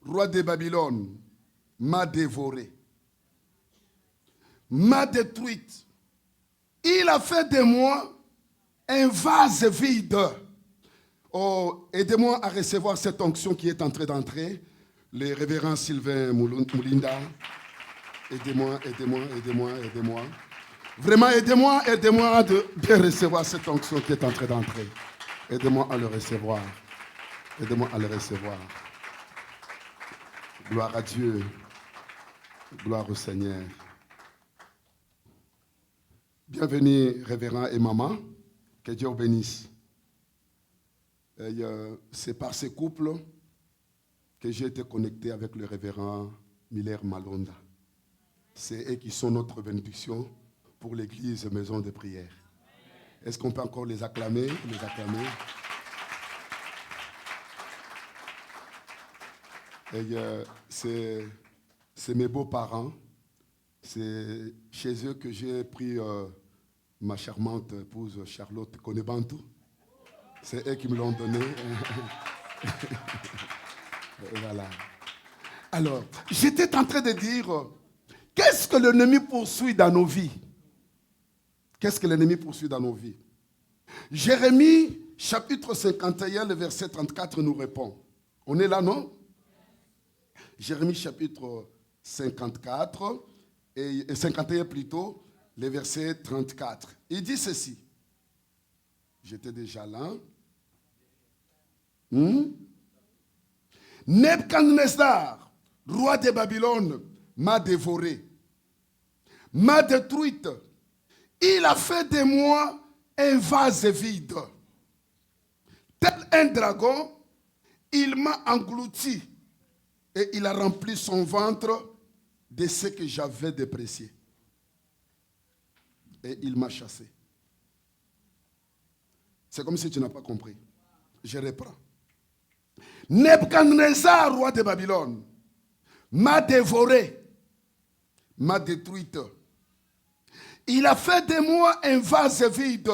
roi de Babylone, m'a dévoré, m'a détruite. Il a fait de moi un vase vide. Oh, aidez-moi à recevoir cette onction qui est en train d'entrer. Les révérends Sylvain Moulinda, aidez-moi. Vraiment, aidez-moi de bien recevoir cette onction qui est en train d'entrer. Aidez-moi à le recevoir. Aidez-moi à le recevoir. Gloire à Dieu. Gloire au Seigneur. Bienvenue, révérend et maman. Que Dieu vous bénisse. C'est par ce couple que j'ai été connecté avec le révérend Miller Malonda. C'est eux qui sont notre bénédiction pour l'église Maison de Prière. Est-ce qu'on peut encore les acclamer? C'est mes beaux-parents. C'est chez eux que j'ai pris ma charmante épouse Charlotte Konebantou. C'est eux qui me l'ont donné. Voilà. Alors, j'étais en train de dire, qu'est-ce que l'ennemi poursuit dans nos vies? Qu'est-ce que l'ennemi poursuit dans nos vies? Jérémie, chapitre 51, le verset 34 nous répond. On est là, non? Jérémie, chapitre 54, et 51 plutôt, le verset 34. Il dit ceci. J'étais déjà là. Nebuchadnezzar, roi de Babylone, m'a dévoré, m'a détruite. Il a fait de moi un vase vide. Tel un dragon, il m'a englouti et il a rempli son ventre de ce que j'avais déprécié. Et il m'a chassé. C'est comme si tu n'as pas compris. Je reprends. Nebuchadnezzar, roi de Babylone, m'a dévoré, m'a détruite. Il a fait de moi un vase vide.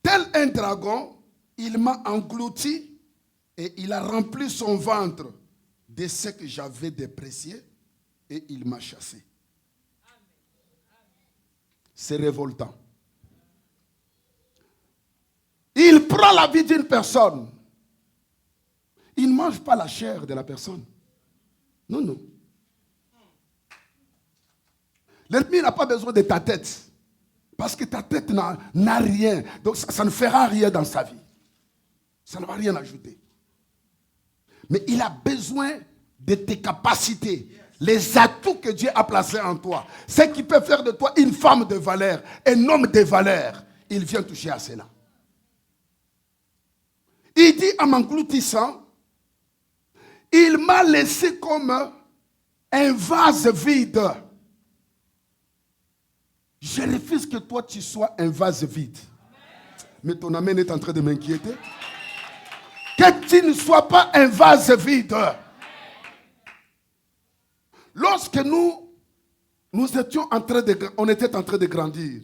Tel un dragon, il m'a englouti et il a rempli son ventre de ce que j'avais déprécié et il m'a chassé. C'est révoltant. Il prend la vie d'une personne. Il ne mange pas la chair de la personne. Non, non. L'ennemi n'a pas besoin de ta tête. Parce que ta tête n'a rien. Donc ça ne fera rien dans sa vie. Ça ne va rien ajouter. Mais il a besoin de tes capacités. Les atouts que Dieu a placés en toi. Ce qui peut faire de toi une femme de valeur, un homme de valeur. Il vient toucher à cela. Il dit en m'engloutissant, il m'a laissé comme un vase vide. Je refuse que toi tu sois un vase vide. Mais ton amen est en train de m'inquiéter. Que tu ne sois pas un vase vide. Lorsque nous étions on était en train de grandir.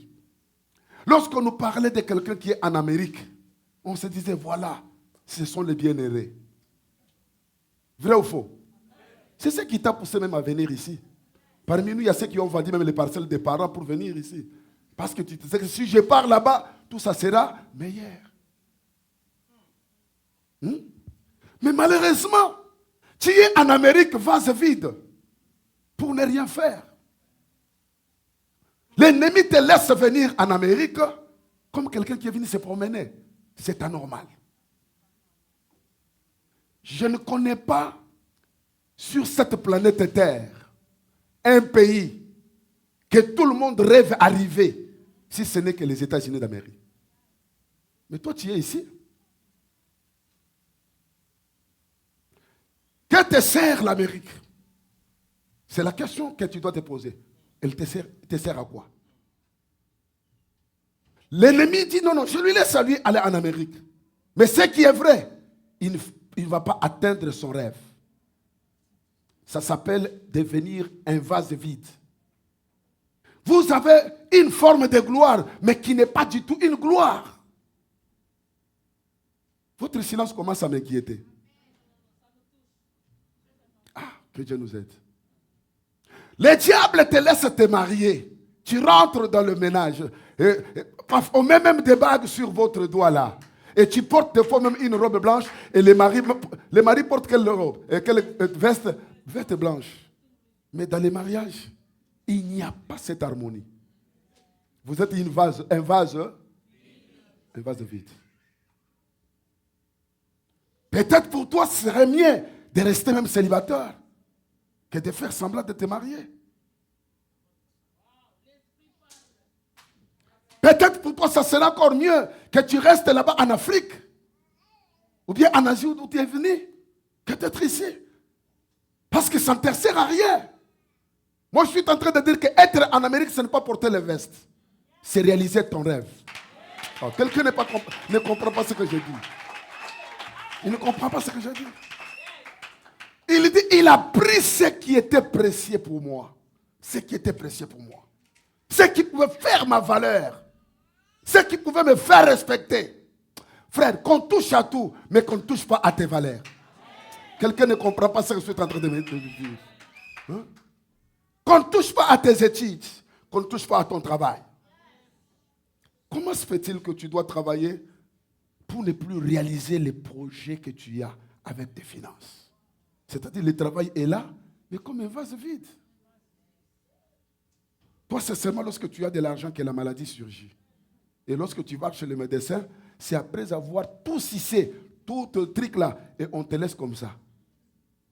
Lorsqu'on nous parlait de quelqu'un qui est en Amérique, on se disait voilà, ce sont les bien-aimés. Vrai ou faux? C'est ce qui t'a poussé même à venir ici. Parmi nous, il y a ceux qui ont vendu même les parcelles des parents pour venir ici. Parce que tu te sais que si je pars là-bas, tout ça sera meilleur. Mais malheureusement, tu es en Amérique, vase vide, pour ne rien faire. L'ennemi te laisse venir en Amérique comme quelqu'un qui est venu se promener. C'est anormal. Je ne connais pas sur cette planète Terre un pays que tout le monde rêve arriver, si ce n'est que les États-Unis d'Amérique. Mais toi, tu es ici. Que te sert l'Amérique? C'est la question que tu dois te poser. Elle te sert à quoi? L'ennemi dit non, je lui laisse à lui aller en Amérique. Mais ce qui est vrai, il ne va pas atteindre son rêve. Ça s'appelle devenir un vase vide. Vous avez une forme de gloire, mais qui n'est pas du tout une gloire. Votre silence commence à m'inquiéter. Ah, que Dieu nous aide. Le diable te laisse te marier. Tu rentres dans le ménage. On met même des bagues sur votre doigt là. Et tu portes des fois même une robe blanche. Et les maris portent quelle robe? Quelle veste blanche. Mais dans les mariages, il n'y a pas cette harmonie. Vous êtes un vase vide. Peut-être pour toi, ce serait mieux de rester même célibataire que de faire semblant de te marier. Peut-être pour toi, ça serait encore mieux que tu restes là-bas en Afrique ou bien en Asie où tu es venu que d'être ici. Parce que ça ne te sert à rien. Moi, je suis en train de dire qu'être en Amérique, ce n'est pas porter les vestes. C'est réaliser ton rêve. Oh, quelqu'un ne comprend pas ce que je dis. Il ne comprend pas ce que je dis. Il dit, il a pris ce qui était précieux pour moi. Ce qui était précieux pour moi. Ce qui pouvait faire ma valeur. Ce qui pouvait me faire respecter. Frère, qu'on touche à tout, mais qu'on ne touche pas à tes valeurs. Quelqu'un ne comprend pas ce que je suis en train de me dire. Hein? Qu'on ne touche pas à tes études. Qu'on ne touche pas à ton travail. Comment se fait-il que tu dois travailler pour ne plus réaliser les projets que tu as avec tes finances? C'est-à-dire le travail est là, mais comme un vase vide. Toi, c'est seulement lorsque tu as de l'argent que la maladie surgit. Et lorsque tu vas chez le médecin, c'est après avoir tout cissé, tout le truc là, et on te laisse comme ça.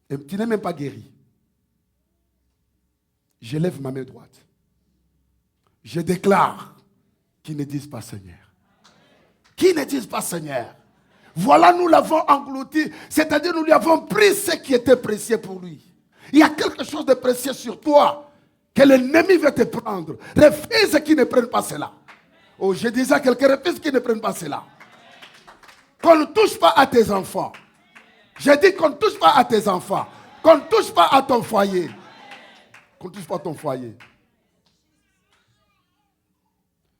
Et tu n'es même pas guéri. Je lève ma main droite. Je déclare qu'ils ne disent pas Seigneur. Qui ne disent pas Seigneur. Voilà, nous l'avons englouti. C'est-à-dire, nous lui avons pris ce qui était précieux pour lui. Il y a quelque chose de précieux sur toi que l'ennemi veut te prendre. Refuse qu'ils ne prennent pas cela. Oh, je disais à quelqu'un, refuse qu'ils ne prennent pas cela. Qu'on ne touche pas à tes enfants. J'ai dit qu'on ne touche pas à tes enfants. Qu'on ne touche pas à ton foyer. Qu'on ne touche pas à ton foyer.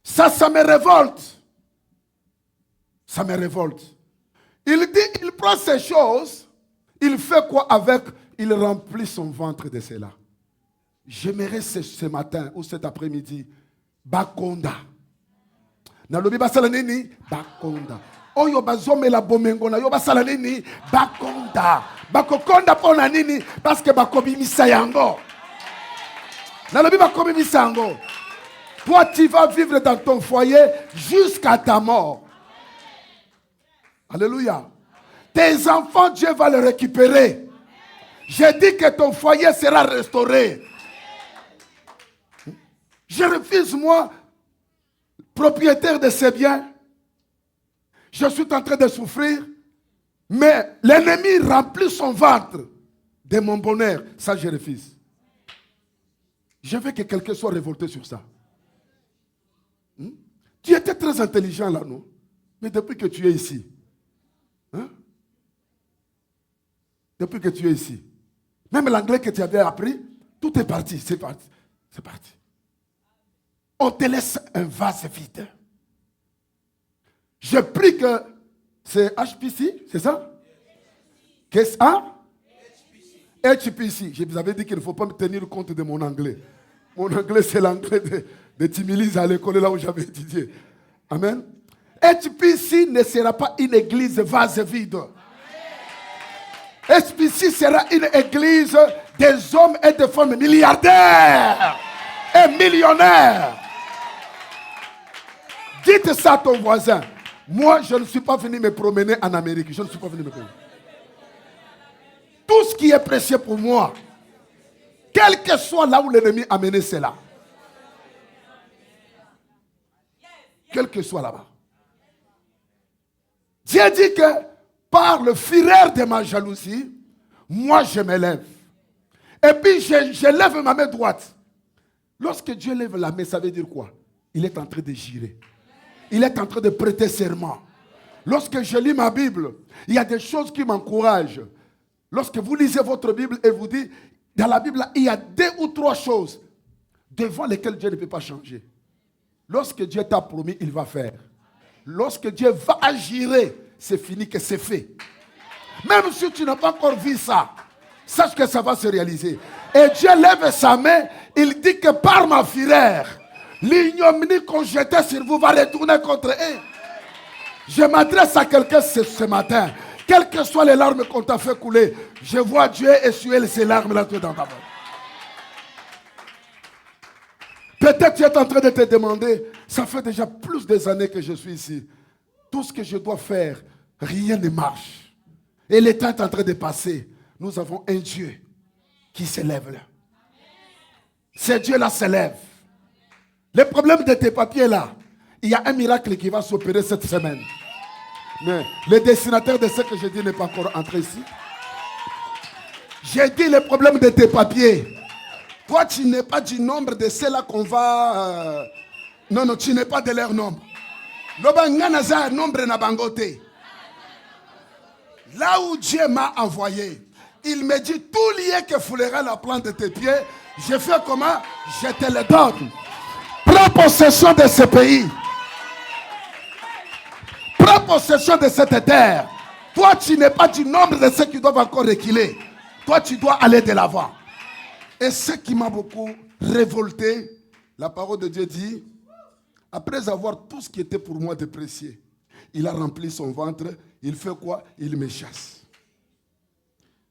Ça me révolte. Ça me révolte. Il dit, il prend ces choses, il fait quoi avec? Il remplit son ventre de cela. J'aimerais ce matin ou cet après-midi, Bakonda. Nalobi basala nini? Bakonda. Oyo bazome la bomengo na yo basala nini? Bakonda. Bakokonda pona nini? Parce que bakobi misayango. Nalobi bakobi misango. Toi, tu vas vivre dans ton foyer jusqu'à ta mort. Alléluia. Tes enfants, Dieu va les récupérer. J'ai dit que ton foyer sera restauré. Je refuse, moi, propriétaire de ces biens. Je suis en train de souffrir. Mais l'ennemi remplit son ventre de mon bonheur. Ça, je refuse. Je veux que quelqu'un soit révolté sur ça. Tu étais très intelligent là, non? Mais depuis que tu es ici, depuis que tu es ici, même l'anglais que tu avais appris, tout est parti, c'est parti, c'est parti. On te laisse un vase vide. Je prie que c'est HPC, c'est ça? Qu'est-ce que HPC. Je vous avais dit qu'il ne faut pas me tenir compte de mon anglais. Mon anglais, c'est l'anglais de Timilis à l'école là où j'avais étudié. Amen. HPC ne sera pas une église vase vide. HPC sera une église des hommes et des femmes milliardaires et millionnaires. Dites ça à ton voisin. Moi, je ne suis pas venu me promener en Amérique. Je ne suis pas venu me promener. Tout ce qui est précieux pour moi, quel que soit là où l'ennemi a mené cela, quel que soit là-bas. Dieu dit que par le fureur de ma jalousie, moi je me lève. Et puis je lève ma main droite. Lorsque Dieu lève la main, ça veut dire quoi? Il est en train de girer. Il est en train de prêter serment. Lorsque je lis ma Bible, il y a des choses qui m'encouragent. Lorsque vous lisez votre Bible et vous dites, Dans la Bible, il y a 2 ou 3 choses devant lesquelles Dieu ne peut pas changer. Lorsque Dieu t'a promis, il va faire. Lorsque Dieu va agir, c'est fini, que c'est fait. Même si tu n'as pas encore vu ça, sache que ça va se réaliser. Et Dieu lève sa main, il dit que par ma fureur, l'ignominie qu'on jetait sur vous va retourner contre eux. Je m'adresse à quelqu'un ce matin. Quelles que soient les larmes qu'on t'a fait couler, je vois Dieu essuyer ces larmes-là dans ta main. Peut-être tu es en train de te demander, ça fait déjà plus des années que je suis ici. Tout ce que je dois faire, rien ne marche. Et le temps est en train de passer. Nous avons un Dieu qui s'élève là. Ce Dieu-là s'élève. Le problème de tes papiers là, il y a un miracle qui va s'opérer cette semaine. Mais le dessinateur de ce que je dis n'est pas encore entré ici. J'ai dit le problème de tes papiers. Toi, tu n'es pas du nombre de ceux-là qu'on va... Non, tu n'es pas de leur nombre. Là où Dieu m'a envoyé, il me dit, tout lié que foulera la plante de tes pieds, je fais comment? Je te le donne. Prends possession de ce pays. Prends possession de cette terre. Toi, tu n'es pas du nombre de ceux qui doivent encore reculer. Toi, tu dois aller de l'avant. Et ce qui m'a beaucoup révolté, la parole de Dieu dit, après avoir tout ce qui était pour moi de précieux, il a rempli son ventre, il fait quoi? Il me chasse.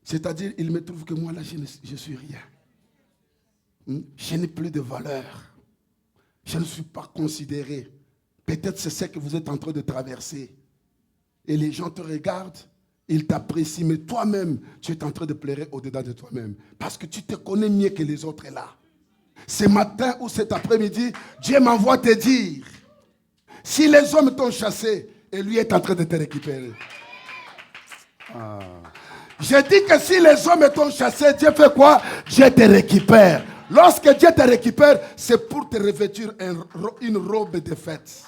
C'est-à-dire, il me trouve que moi là, je suis rien. Je n'ai plus de valeur. Je ne suis pas considéré. Peut-être c'est ce que vous êtes en train de traverser. Et les gens te regardent, ils t'apprécient, mais toi-même, tu es en train de pleurer au-dedans de toi-même. Parce que tu te connais mieux que les autres là. Ce matin ou cet après-midi, Dieu m'envoie te dire, si les hommes t'ont chassé, et lui est en train de te récupérer. Je dis que si les hommes t'ont chassé, Dieu fait quoi? Dieu te récupère. Lorsque Dieu te récupère, c'est pour te revêtir une robe de fête.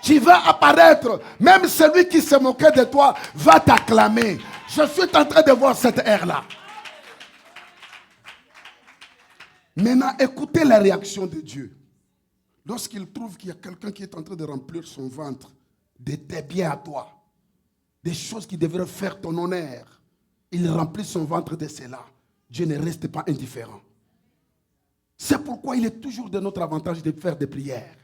Tu vas apparaître. Même celui qui se moquait de toi va t'acclamer. Je suis en train de voir cette ère-là. Maintenant, écoutez la réaction de Dieu. Lorsqu'il trouve qu'il y a quelqu'un qui est en train de remplir son ventre de tes biens à toi, des choses qui devraient faire ton honneur, il remplit son ventre de cela. Dieu ne reste pas indifférent. C'est pourquoi il est toujours de notre avantage de faire des prières.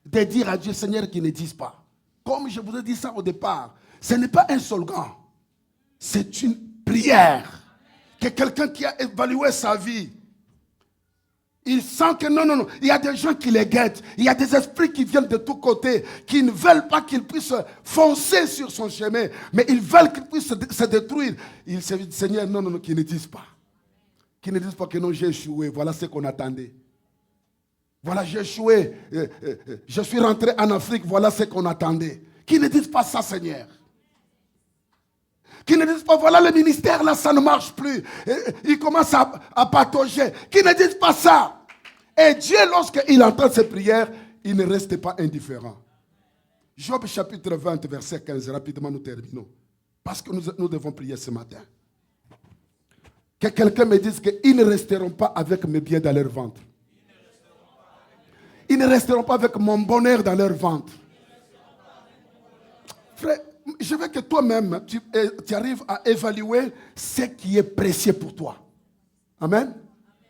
De dire à Dieu, Seigneur, qu'il ne dise pas. Comme je vous ai dit ça au départ, ce n'est pas un slogan. C'est une prière. Que quelqu'un qui a évalué sa vie, il sent que non, il y a des gens qui les guettent. Il y a des esprits qui viennent de tous côtés, qui ne veulent pas qu'il puisse foncer sur son chemin, mais ils veulent qu'il puisse se détruire. Il se dit, Seigneur, non, qu'ils ne disent pas. Qu'ils ne disent pas que non, j'ai échoué. Voilà ce qu'on attendait. Voilà, j'ai échoué. Je suis rentré en Afrique. Voilà ce qu'on attendait. Qu'ils ne disent pas ça, Seigneur. Qu'ils ne disent pas, voilà le ministère là, ça ne marche plus. Il commence à patauger. Qu'ils ne disent pas ça. Et Dieu, lorsqu'il entend ces prières, il ne reste pas indifférent. Job chapitre 20, verset 15. Rapidement, nous terminons. Parce que nous devons prier ce matin. Que quelqu'un me dise qu'ils ne resteront pas avec mes biens dans leur ventre. Ils ne resteront pas avec mon bonheur dans leur ventre. Frère, je veux que toi-même, tu arrives à évaluer ce qui est précieux pour toi. Amen.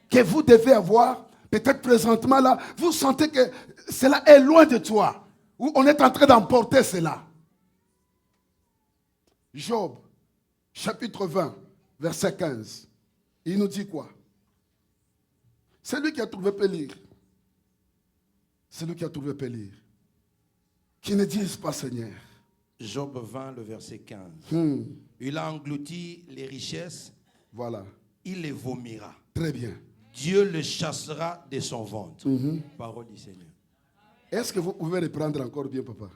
Que vous devez avoir, peut-être présentement là, vous sentez que cela est loin de toi. Ou on est en train d'emporter cela. Job, chapitre 20, verset 15. Il nous dit quoi? Celui qui a trouvé peut lire. Celui qui a trouvé peut lire. Qui ne dise pas Seigneur. Job 20, le verset 15. Il a englouti les richesses. Voilà. Il les vomira. Très bien. Dieu le chassera de son ventre. Parole du Seigneur. Est-ce que vous pouvez reprendre encore bien, papa?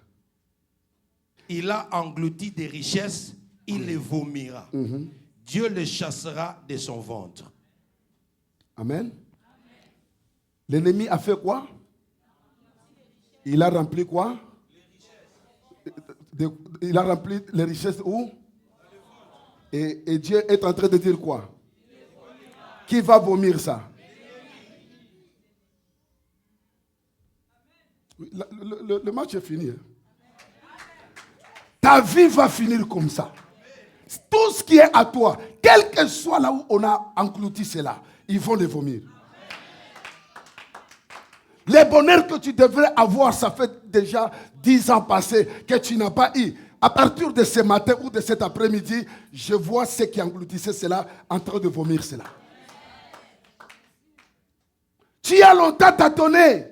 Il a englouti des richesses. Il les vomira. Dieu le chassera de son ventre. Amen. L'ennemi a fait quoi? Il a rempli quoi? Il a rempli les richesses où? Et Dieu est en train de dire quoi? qui va vomir ça. Le match est fini. Hein. Ta vie va finir comme ça. Tout ce qui est à toi, quel que soit là où on a englouti cela, ils vont le vomir. Les bonheurs que tu devrais avoir, ça fait déjà 10 ans passés que tu n'as pas eu. À partir de ce matin ou de cet après-midi, je vois ceux qui engloutissaient cela en train de vomir cela. Tu as longtemps tâtonné.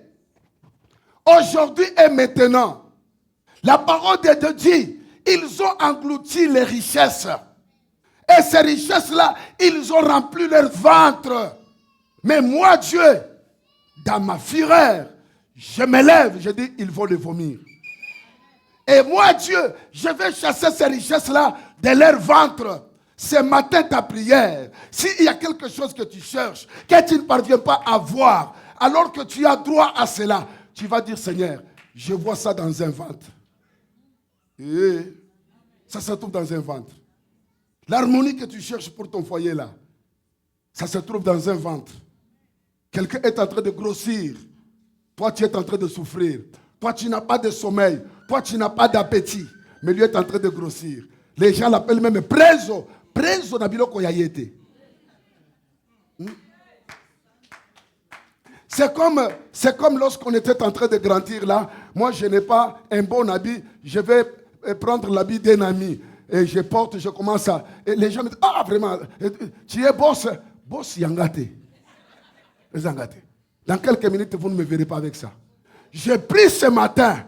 Aujourd'hui et maintenant, la parole de Dieu dit, ils ont englouti les richesses. Et ces richesses-là, ils ont rempli leur ventre. Mais moi, Dieu, dans ma fureur, je me lève, je dis, ils vont les vomir. Et moi, Dieu, je vais chasser ces richesses-là de leur ventre. Ce matin, ta prière, s'il y a quelque chose que tu cherches, que tu ne parviens pas à voir, alors que tu as droit à cela, tu vas dire, Seigneur, je vois ça dans un ventre. Et ça se trouve dans un ventre. L'harmonie que tu cherches pour ton foyer là, ça se trouve dans un ventre. Quelqu'un est en train de grossir. Toi, tu es en train de souffrir. Toi, tu n'as pas de sommeil. Toi, tu n'as pas d'appétit. Mais lui est en train de grossir. Les gens l'appellent même preso. Preso na biloko ya yete. C'est comme lorsqu'on était en train de grandir là. Moi, je n'ai pas un bon habit. Je vais prendre l'habit d'un ami. Et je porte, je commence à... Et les gens me disent, ah vraiment, tu es boss. Boss Yangate. Dans quelques minutes, vous ne me verrez pas avec ça. J'ai pris ce matin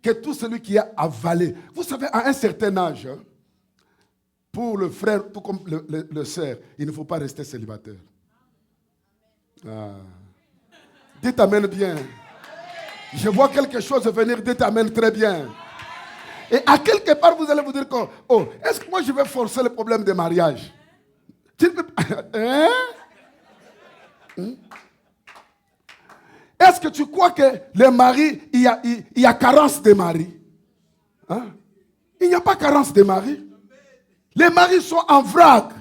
que tout celui qui a avalé... Vous savez, à un certain âge, hein, pour le frère, tout comme le sœur, il ne faut pas rester célibataire. Ah. Dites amen bien. Je vois quelque chose venir, dites amen très bien. Et à quelque part, vous allez vous dire que, oh, est-ce que moi je vais forcer le problème de mariage? Hein? Est-ce que tu crois que les maris, il y a carence de maris? Hein? Il n'y a pas carence de maris. Les maris sont en vrac.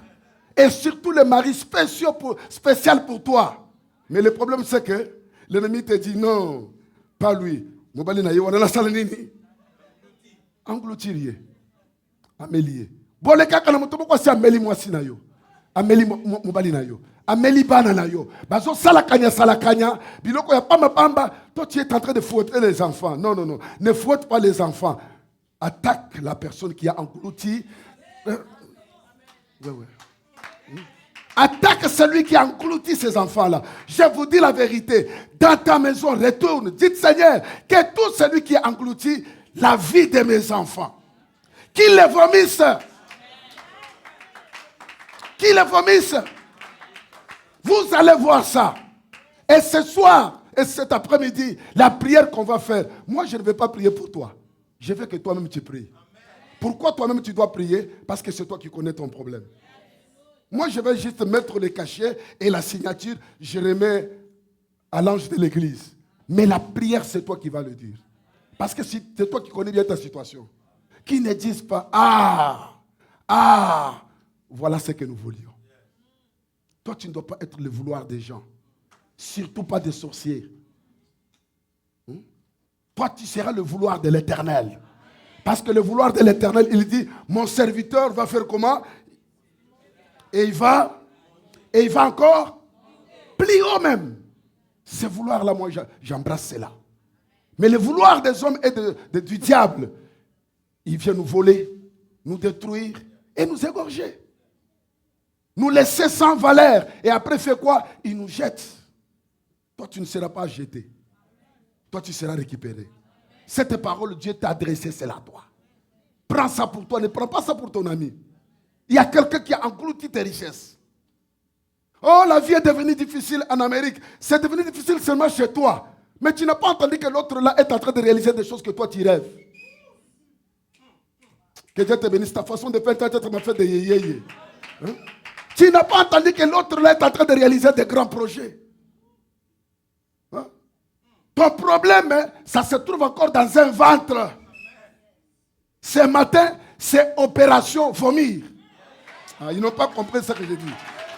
Et surtout les maris spéciaux spécial pour toi. Mais le problème c'est que l'ennemi te dit non, pas lui. Engloutirier. Amélier. Bon, les cas, quand on c'est Amélie Moissi na yo. Amélie Mobali na yo. Amélie Bana na yo. Bazo salakanya. Biloko ya pamba pamba. Toi, tu es en train de fouetter les enfants. Non, non, non. Ne fouette pas les enfants. Attaque la personne qui a englouti. Attaque celui qui a englouti ces enfants-là. Je vous dis la vérité. Dans ta maison, retourne. Dites Seigneur, que tout celui qui a englouti la vie de mes enfants, qu'il les vomisse. Qu'il les vomisse. Vous allez voir ça. Et ce soir, et cet après-midi, la prière qu'on va faire, moi je ne vais pas prier pour toi. Je veux que toi-même tu pries. Pourquoi toi-même tu dois prier? Parce que c'est toi qui connais ton problème. Moi je vais juste mettre le cachet et la signature, je remets à l'ange de l'église. Mais la prière, c'est toi qui vas le dire. Parce que c'est toi qui connais bien ta situation. Qui ne disent pas, voilà ce que nous voulions. Toi, tu ne dois pas être le vouloir des gens. Surtout pas des sorciers. Toi, tu seras le vouloir de l'Éternel. Parce que le vouloir de l'Éternel, il dit, mon serviteur va faire comment? Et il va encore plus haut même. Ce vouloir-là, moi, j'embrasse cela. Mais le vouloir des hommes et du diable, il vient nous voler, nous détruire et nous égorger. Nous laisser sans valeur. Et après, fait quoi? Il nous jette. Toi, tu ne seras pas jeté. Toi, tu seras récupéré. Cette parole, Dieu t'a adressée, c'est à toi. Prends ça pour toi, ne prends pas ça pour ton ami. Il y a quelqu'un qui a englouti tes richesses. Oh, la vie est devenue difficile en Amérique. C'est devenu difficile seulement chez toi. Mais tu n'as pas entendu que l'autre là est en train de réaliser des choses que toi tu rêves. Que Dieu te bénisse. Ta façon de faire peut-être m'a fait des yéyé. Hein? Tu n'as pas entendu que l'autre là est en train de réaliser des grands projets. Hein? Ton problème, hein, ça se trouve encore dans un ventre. Ce matin, c'est opération vomir. Ah, ils n'ont pas compris ce que j'ai dit.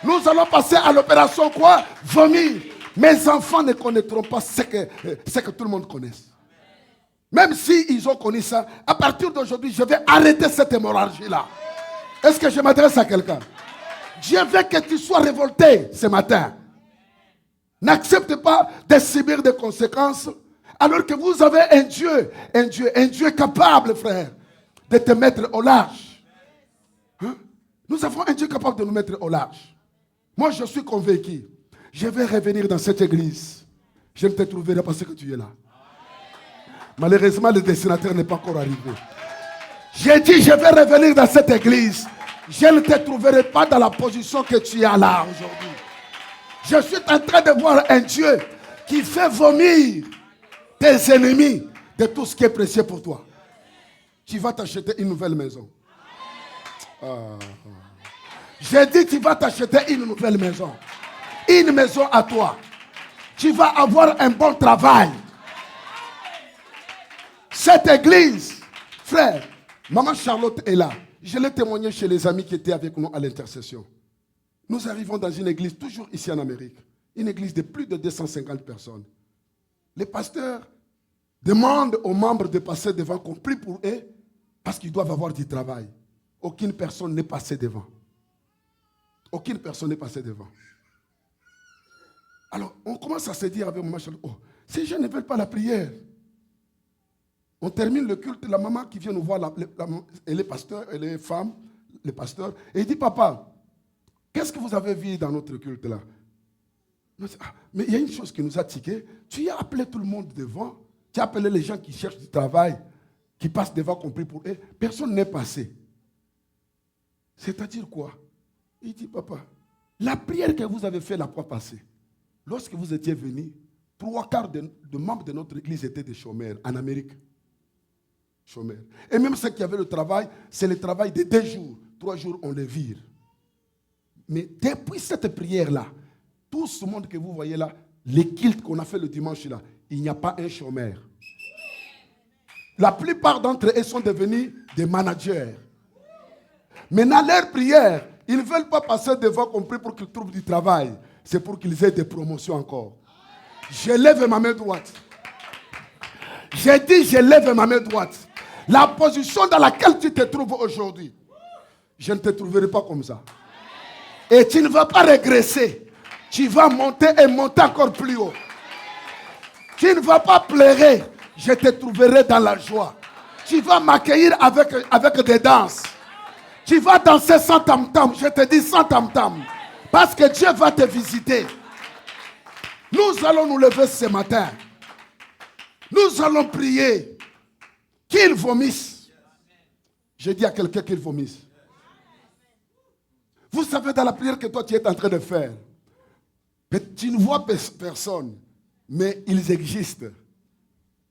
Nous allons passer à l'opération quoi? Vomir. Mes enfants ne connaîtront pas ce que tout le monde connaît. Même s'ils ont connu ça, à partir d'aujourd'hui, je vais arrêter cette hémorragie-là. Est-ce que je m'adresse à quelqu'un? Dieu veut que tu sois révolté ce matin. N'accepte pas de subir des conséquences alors que vous avez un Dieu capable, frère, de te mettre au large. Hein? Nous avons un Dieu capable de nous mettre au large. Moi, je suis convaincu. Je vais revenir dans cette église. Je ne te trouverai pas parce que tu es là. Malheureusement, le destinateur n'est pas encore arrivé. J'ai dit, je vais revenir dans cette église. Je ne te trouverai pas dans la position que tu as là aujourd'hui. Je suis en train de voir un Dieu qui fait vomir tes ennemis de tout ce qui est précieux pour toi. Tu vas t'acheter une nouvelle maison. J'ai dit, tu vas t'acheter une nouvelle maison. Une maison à toi. Tu vas avoir un bon travail. Cette église, frère, maman Charlotte est là. Je l'ai témoigné chez les amis qui étaient avec nous à l'intercession. Nous arrivons dans une église, toujours ici en Amérique, une église de plus de 250 personnes. Les pasteurs demandent aux membres de passer devant, qu'on prie pour eux, parce qu'ils doivent avoir du travail. Aucune personne n'est passée devant. Aucune personne n'est passée devant. Alors, on commence à se dire avec maman Charlotte, oh, ces gens ne veulent pas la prière. On termine le culte, la maman qui vient nous voir, elle est pasteur, elle est femme, le pasteur, et il dit, papa, qu'est-ce que vous avez vu dans notre culte là? Mais il y a une chose qui nous a tiqué. Tu as appelé tout le monde devant, tu as appelé les gens qui cherchent du travail, qui passent devant, compris pour eux. Personne n'est passé. C'est-à-dire quoi? Il dit, papa, la prière que vous avez faite la fois passée, lorsque vous étiez venus, 3/4 de membres de notre église étaient des chômeurs en Amérique. Chômeurs. Et même ceux qui avaient le travail, c'est le travail de 2 jours. 3 jours, on les vire. Mais depuis cette prière-là, tout ce monde que vous voyez là, les cultes qu'on a fait le dimanche là, il n'y a pas un chômeur. La plupart d'entre eux sont devenus des managers. Maintenant, leur prière, ils ne veulent pas passer devant compris pour qu'ils trouvent du travail. C'est pour qu'ils aient des promotions encore. Je lève ma main droite. J'ai dit, je lève ma main droite. La position dans laquelle tu te trouves aujourd'hui, je ne te trouverai pas comme ça. Et tu ne vas pas régresser. Tu vas monter et monter encore plus haut. Tu ne vas pas pleurer. Je te trouverai dans la joie. Tu vas m'accueillir avec des danses. Tu vas danser sans tam-tam. Je te dis sans tam-tam. Parce que Dieu va te visiter. Nous allons nous lever ce matin. Nous allons prier qu'il vomisse. Je dis à quelqu'un qu'il vomisse. Vous savez, dans la prière que toi tu es en train de faire, tu ne vois personne, mais ils existent.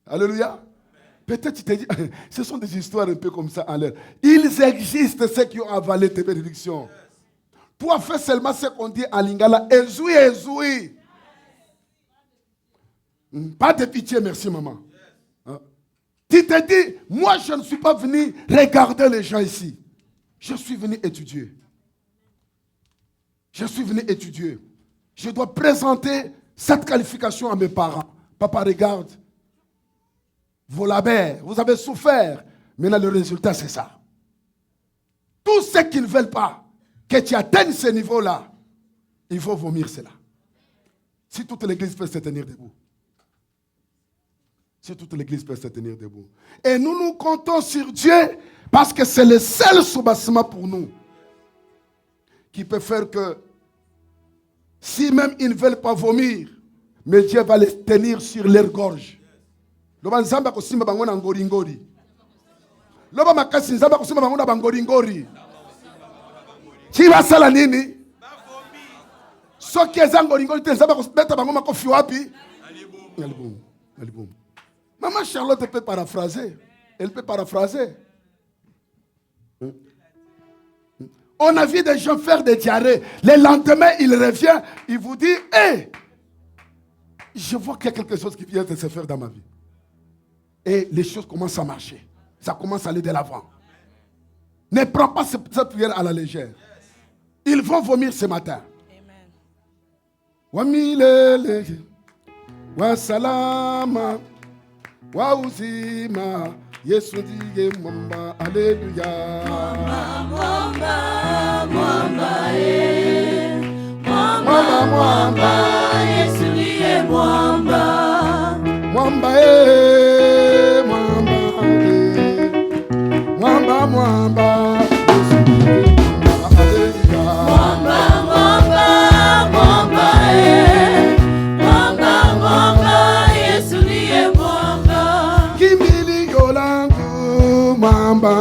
Alléluia. Peut-être tu te dis, ce sont des histoires un peu comme ça en l'air. Ils existent, ceux qui ont avalé tes bénédictions. Toi, fais seulement ce qu'on dit en lingala. Ezoui, ezoui. Pas de pitié, merci maman. Tu te dis, moi je ne suis pas venu regarder les gens ici. Je suis venu étudier. Je suis venu étudier. Je dois présenter cette qualification à mes parents. Papa, regarde. Vos labeurs, vous avez souffert. Maintenant, le résultat, c'est ça. Tous ceux qui ne veulent pas que tu atteignes ce niveau-là, il faut vomir cela. Si toute l'église peut se tenir debout. Si toute l'église peut se tenir debout. Et nous comptons sur Dieu parce que c'est le seul soubassement pour nous qui peut faire que si même ils ne veulent pas vomir, mais Dieu va les tenir sur leur gorge. Loba nzamba kosimba bango na ngori ngori. Loba makasi nzamba kosimba bango na bangori ngori. Chi basala nini? Soki eza ngori ngori te nzamba kosbeta bango makofi wapi? Aliboum. Maman Charlotte peut paraphraser. Elle peut paraphraser. On a vu des gens faire des diarrhées. Le lendemain, il revient, il vous dit, hé, je vois qu'il y a quelque chose qui vient de se faire dans ma vie. Et les choses commencent à marcher. Ça commence à aller de l'avant. Ne prends pas cette prière à la légère. Ils vont vomir ce matin. milele, wa salama, wa uzima. Yesu ndiye mwamba, haleluya. Mwamba, mwamba, mwamba, mwamba, Yesu ndiye mwamba. Mwamba, mwamba, mwamba, Yesu ndiye mwamba, haleluya. Mwamba, mwamba, mwamba, mwamba, mwamba, Yesu ndiye mwamba. Kimbilio langu mwamba,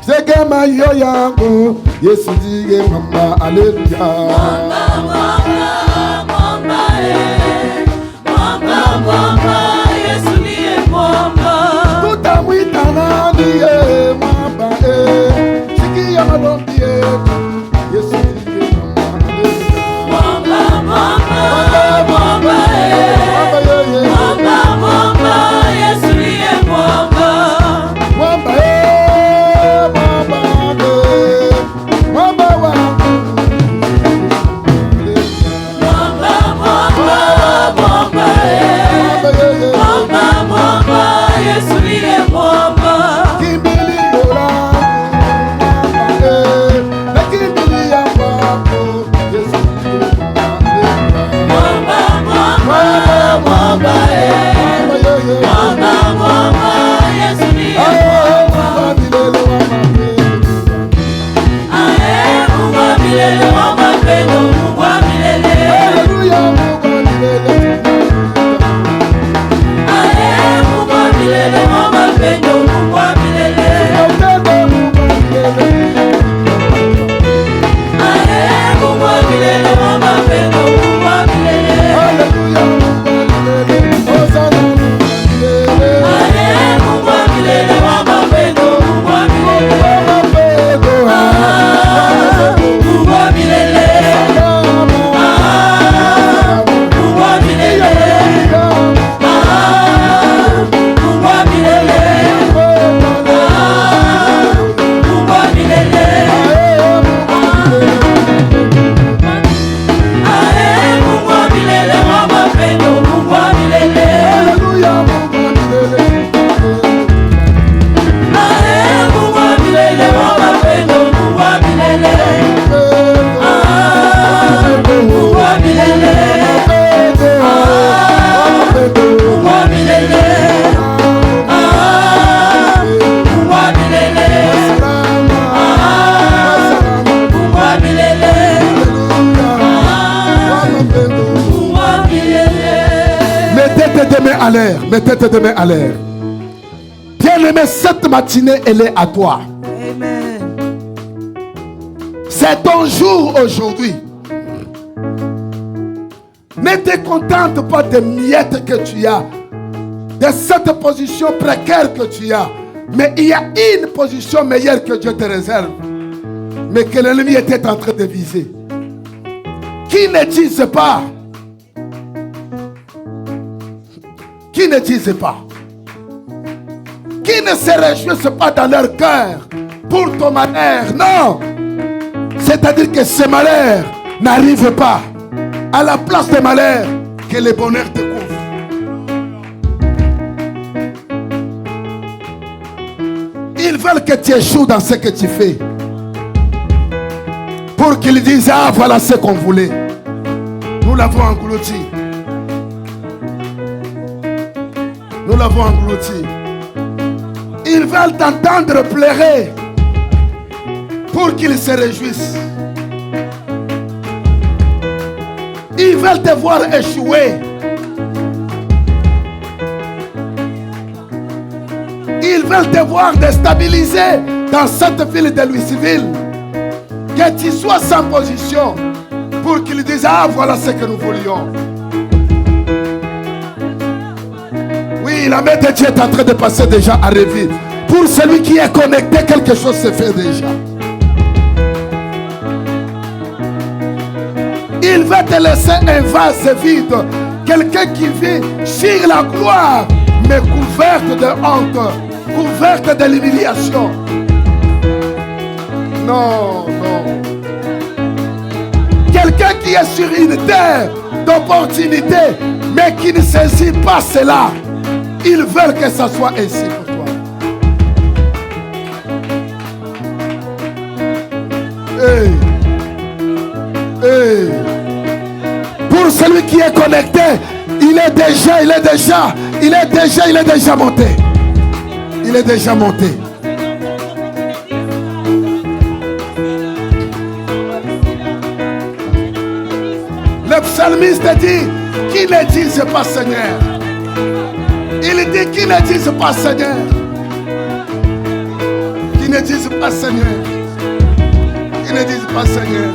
tegemeo yangu, Yesu ndiye mwamba, haleluya. Mwamba, mwamba, mwamba, mwamba, mwamba, Yesu ndiye mwamba. Tutamwita nani mwamba, sikia maombi yetu, Yesu ndiye mwamba, haleluya. Mwamba, mwamba, mwamba, mwamba, mwamba, Yesu ndiye mwamba. Mwamba, mwamba wangu, Mwamba, mwamba, mwamba, mwamba, mwamba, Yesu ndiye mwamba. kimbilio langu, nakimbilia kwako, Yesu ndiye mwamba, Mwamba, mwamba, mwamba, mwamba, mwamba, Yesu ndiye mwamba. Ae, Mungu wa milele wa mapendo, Mungu wa milele. Ae, Mungu wa milele wa mapendo, Mungu wa milele. Ae, Mungu wa milele wa mapendo, Mungu wa milele. Ae, Mungu wa milele wa mapendo, Mungu wa milele. Mungu wa milele. Mungu wa milele. Mungu wa milele. Mungu wa milele. Ae, Mungu wa milele wa mapendo, Mungu wa milele. Ae, Mungu wa milele wa mapendo, Mungu wa milele. Mungu wa milele. Mungu wa milele. Mungu wa milele. Mungu wa milele. Mungu wa milele. Mettez tes mains à l'air, mettez tes mains à l'air. Bien-aimé, cette matinée, elle est à toi. Amen. C'est ton jour aujourd'hui. Ne te contente pas des miettes que tu as, de cette position précaire que tu as. Mais il y a une position meilleure que Dieu te réserve, mais que l'ennemi était en train de viser. Qui ne disent pas, qui ne disent pas, qui ne se réjouissent pas dans leur cœur pour ton malheur. Non, c'est-à-dire que ce malheur n'arrive pas. À la place des malheurs, que le bonheur te couvre. Ils veulent que tu échoues dans ce que tu fais, pour qu'ils disent: ah, voilà ce qu'on voulait. Nous l'avons englouti. Nous l'avons englouti. Ils veulent t'entendre pleurer pour qu'ils se réjouissent. Ils veulent te voir échouer. Ils veulent te voir déstabilisé dans cette ville de Louisville. Que tu sois sans position pour qu'ils disent: ah, voilà ce que nous voulions. Oui, la main de Dieu est en train de passer déjà à revue. Pour celui qui est connecté, quelque chose se fait déjà. Il va te laisser un vase vide. Quelqu'un qui vit sur la gloire, mais couverte de honte, couverte de l'humiliation. Non, non. Quelqu'un qui est sur une terre d'opportunité, mais qui ne saisit pas cela. Ils veulent que ça soit ainsi pour toi. Hey. Hey. Pour celui qui est connecté, il est déjà monté. Il est déjà monté. Le psalmiste dit, qui ne dise pas Seigneur. Il dit, qui ne dise pas Seigneur. Qui ne dise pas Seigneur. Qui ne dise pas Seigneur.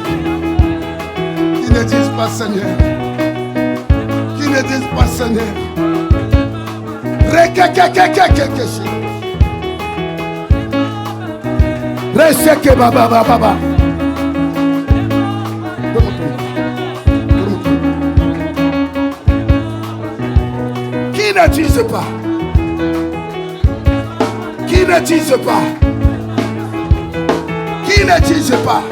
Qui ne dise pas Seigneur. Qui ne dise pas Seigneur. Reste baba. Qui ne dise pas. Qui ne dise pas. Qui ne dise pas.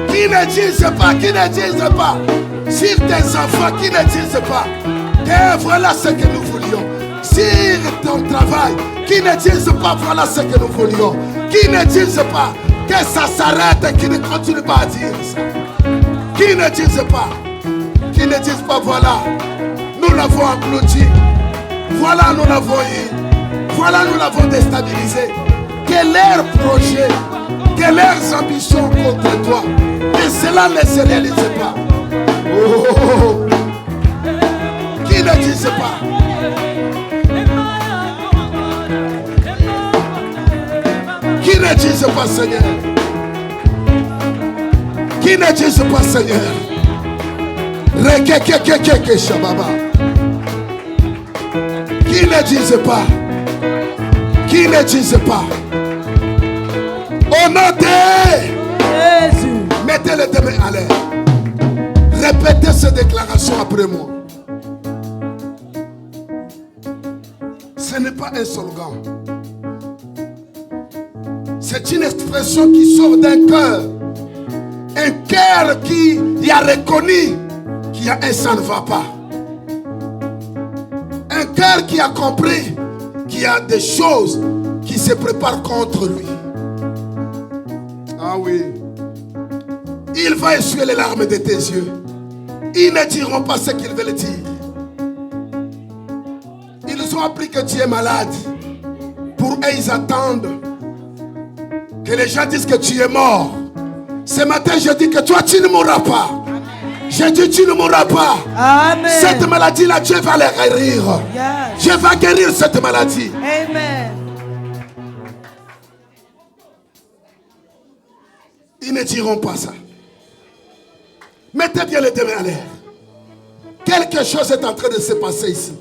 Qui ne dise pas. Qui ne dise pas. Sur tes enfants, qui ne disent pas que voilà ce que nous voulions. Sur ton travail, qui ne disent pas voilà ce que nous voulions. Qui ne disent pas que ça s'arrête et qui ne continue pas à dire ça. Qui ne disent pas. Qui ne disent pas voilà. Nous l'avons applaudi. Voilà, nous l'avons eu. Voilà, nous l'avons déstabilisé. Que leurs projets, que leurs ambitions contre toi, que cela ne se réalise pas. Oh. Qui ne disent pas. Qui ne disent pas Seigneur. Qui ne disent pas Seigneur. Qui ne disent pas. Qui ne disent pas. Au nom de Jésus. Mettez les deux mains à l'air. Répétez ces déclarations après moi. Ce n'est pas un slogan. C'est une expression qui sort d'un cœur. Un cœur qui a reconnu qu'il y a un ça ne va pas. Un cœur qui a compris qu'il y a des choses qui se préparent contre lui. Ah oui. Il va essuyer les larmes de tes yeux. Ils ne diront pas ce qu'ils veulent dire. Ils ont appris que tu es malade. Pour eux, ils attendent que les gens disent que tu es mort. Ce matin, je dis que toi, tu ne mourras pas. Je dis tu ne mourras pas. Amen. Cette maladie-là, Dieu va la guérir. Yes. Dieu va guérir cette maladie. Amen. Ils ne diront pas ça. Mettez bien les deux mains à l'air. Quelque chose est en train de se passer ici.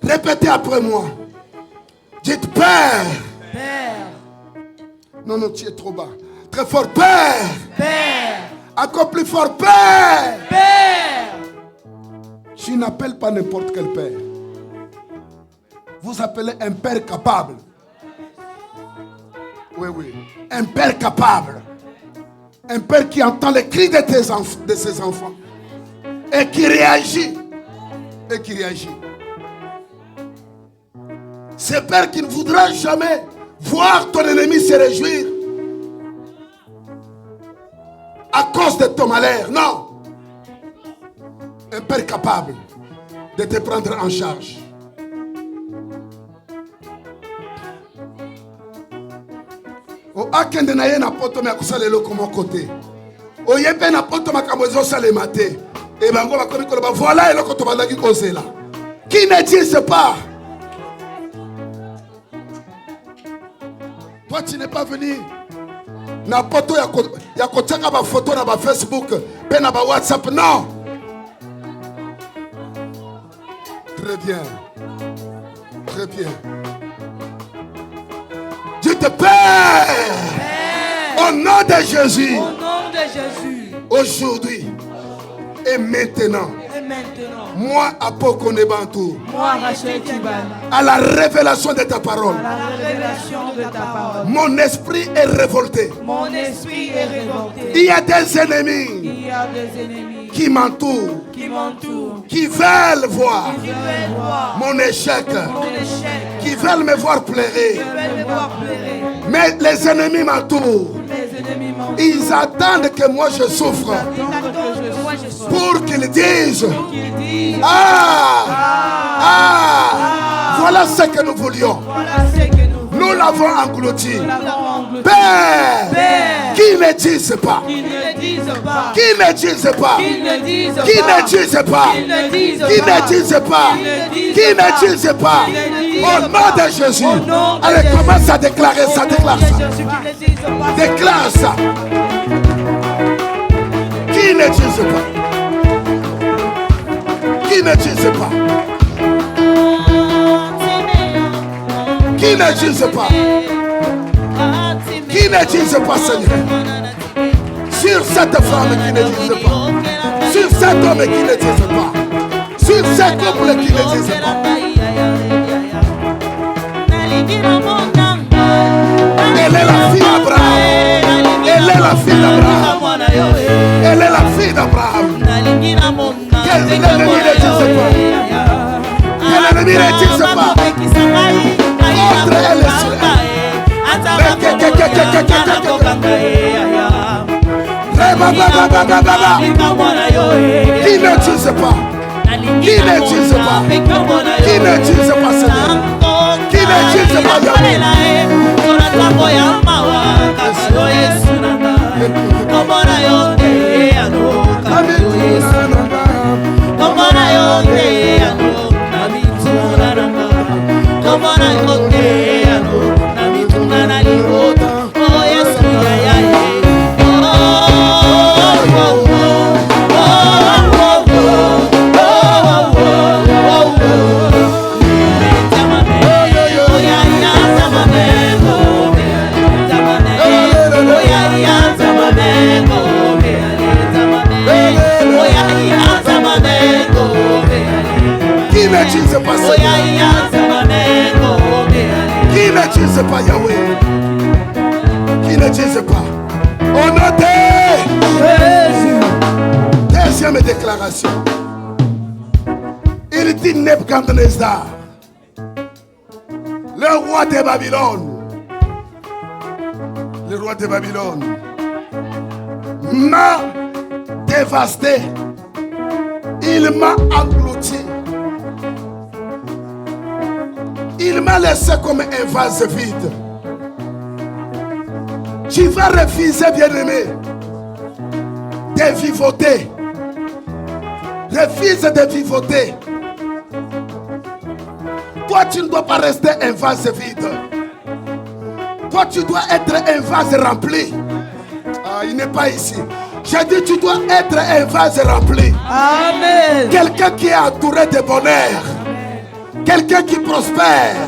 Répétez après moi. Dites Père. Père. Non, tu es trop bas. Très fort. Père. Père. Encore plus fort. Père. Père. Tu n'appelles pas n'importe quel père. Vous appelez un père capable. Oui. Un père capable. Un père qui entend les cris de ses enfants. Et qui réagit. Ce père qui ne voudra jamais voir ton ennemi se réjouir à cause de ton malheur. Non. Un père capable de te prendre en charge. O akende na ye na poto me akusala eloko moko te. O yebe na poto makambo ezosalema te. E bango bakomi koloba voilà eloko tobandaki kozela. Qui ne disent pas. Toi tu n'es pas venu na poto ya kotiaka ba photo na ba Facebook pe na ba WhatsApp. Non. Très bien. Dieu te Père. Au nom de Jésus. Au nom de Jésus. Aujourd'hui, Et maintenant, moi, Apoko Nebantou, moi, Rachel Tiban, à la révélation de ta parole, à la révélation de ta parole, mon esprit est révolté. mon esprit est révolté. Il y a des ennemis Il y a des ennemis qui m'entourent, qui m'entourent, qui veulent voir qui veulent voir mon échec, mon échec, qui veulent me voir pleurer. qui veulent me voir pleurer. Mais les ennemis m'entourent. Les ennemis m'entourent. Ils attendent que moi je souffre Ils attendent que moi je sois. pour qu'ils disent Qu'ils disent, voilà ce que nous voulions. voilà ce que Nous l'avons englouti. l'avons englouti. Père, Père, qui ne disent pas, qu'ils ne disent pas, qui ne disent pas, qu'ils ne disent qui pas, ne disent pas, qu'ils ne disent qui pas, ne disent pas, qui ne disent pas. Au nom de Jésus, Au nom de allez, Jésus. commence à déclarer ça, déclare ça. Jésus, qu'ils ne disent pas. Déclare ça. Qui ne disent pas, qui ne disent pas, qui ne disent pas, qui ne disent pas, Seigneur, sur cette femme qui ne disent pas, sur cet homme qui ne disent pas, sur ce couple qui ne disent pas. Elle est la fille d'Abraham. Elle est la fille d'Abraham. Elle est la fille d'Abraham. Que l'ennemi ne dise pas. Que l'ennemi ne dise pas. Contre elle est sur elle. Qui ne dise pas. Qui ne dise pas. Qui ne dise pas, Seigneur. Qui ne dise pas, Yahweh. Qui ne dise pas, Seigneur. Qui ne dise pas, Yahweh. Qui ne dise pas. Au nom de Jésus. Deuxième déclaration. Il dit Nebuchadnezzar, le roi de Babylone. Le roi de Babylone m'a dévasté. Il m'a englouti. Il m'a laissé comme un vase vide. Tu vas refuser, bien-aimé, de vivoter. Refuse de vivoter. Toi, tu ne dois pas rester un vase vide. Toi, tu dois être un vase rempli. Ah, il n'est pas ici. J'ai dit, tu dois être un vase rempli. Amen. Quelqu'un qui est entouré de bonheur. Quelqu'un qui prospère.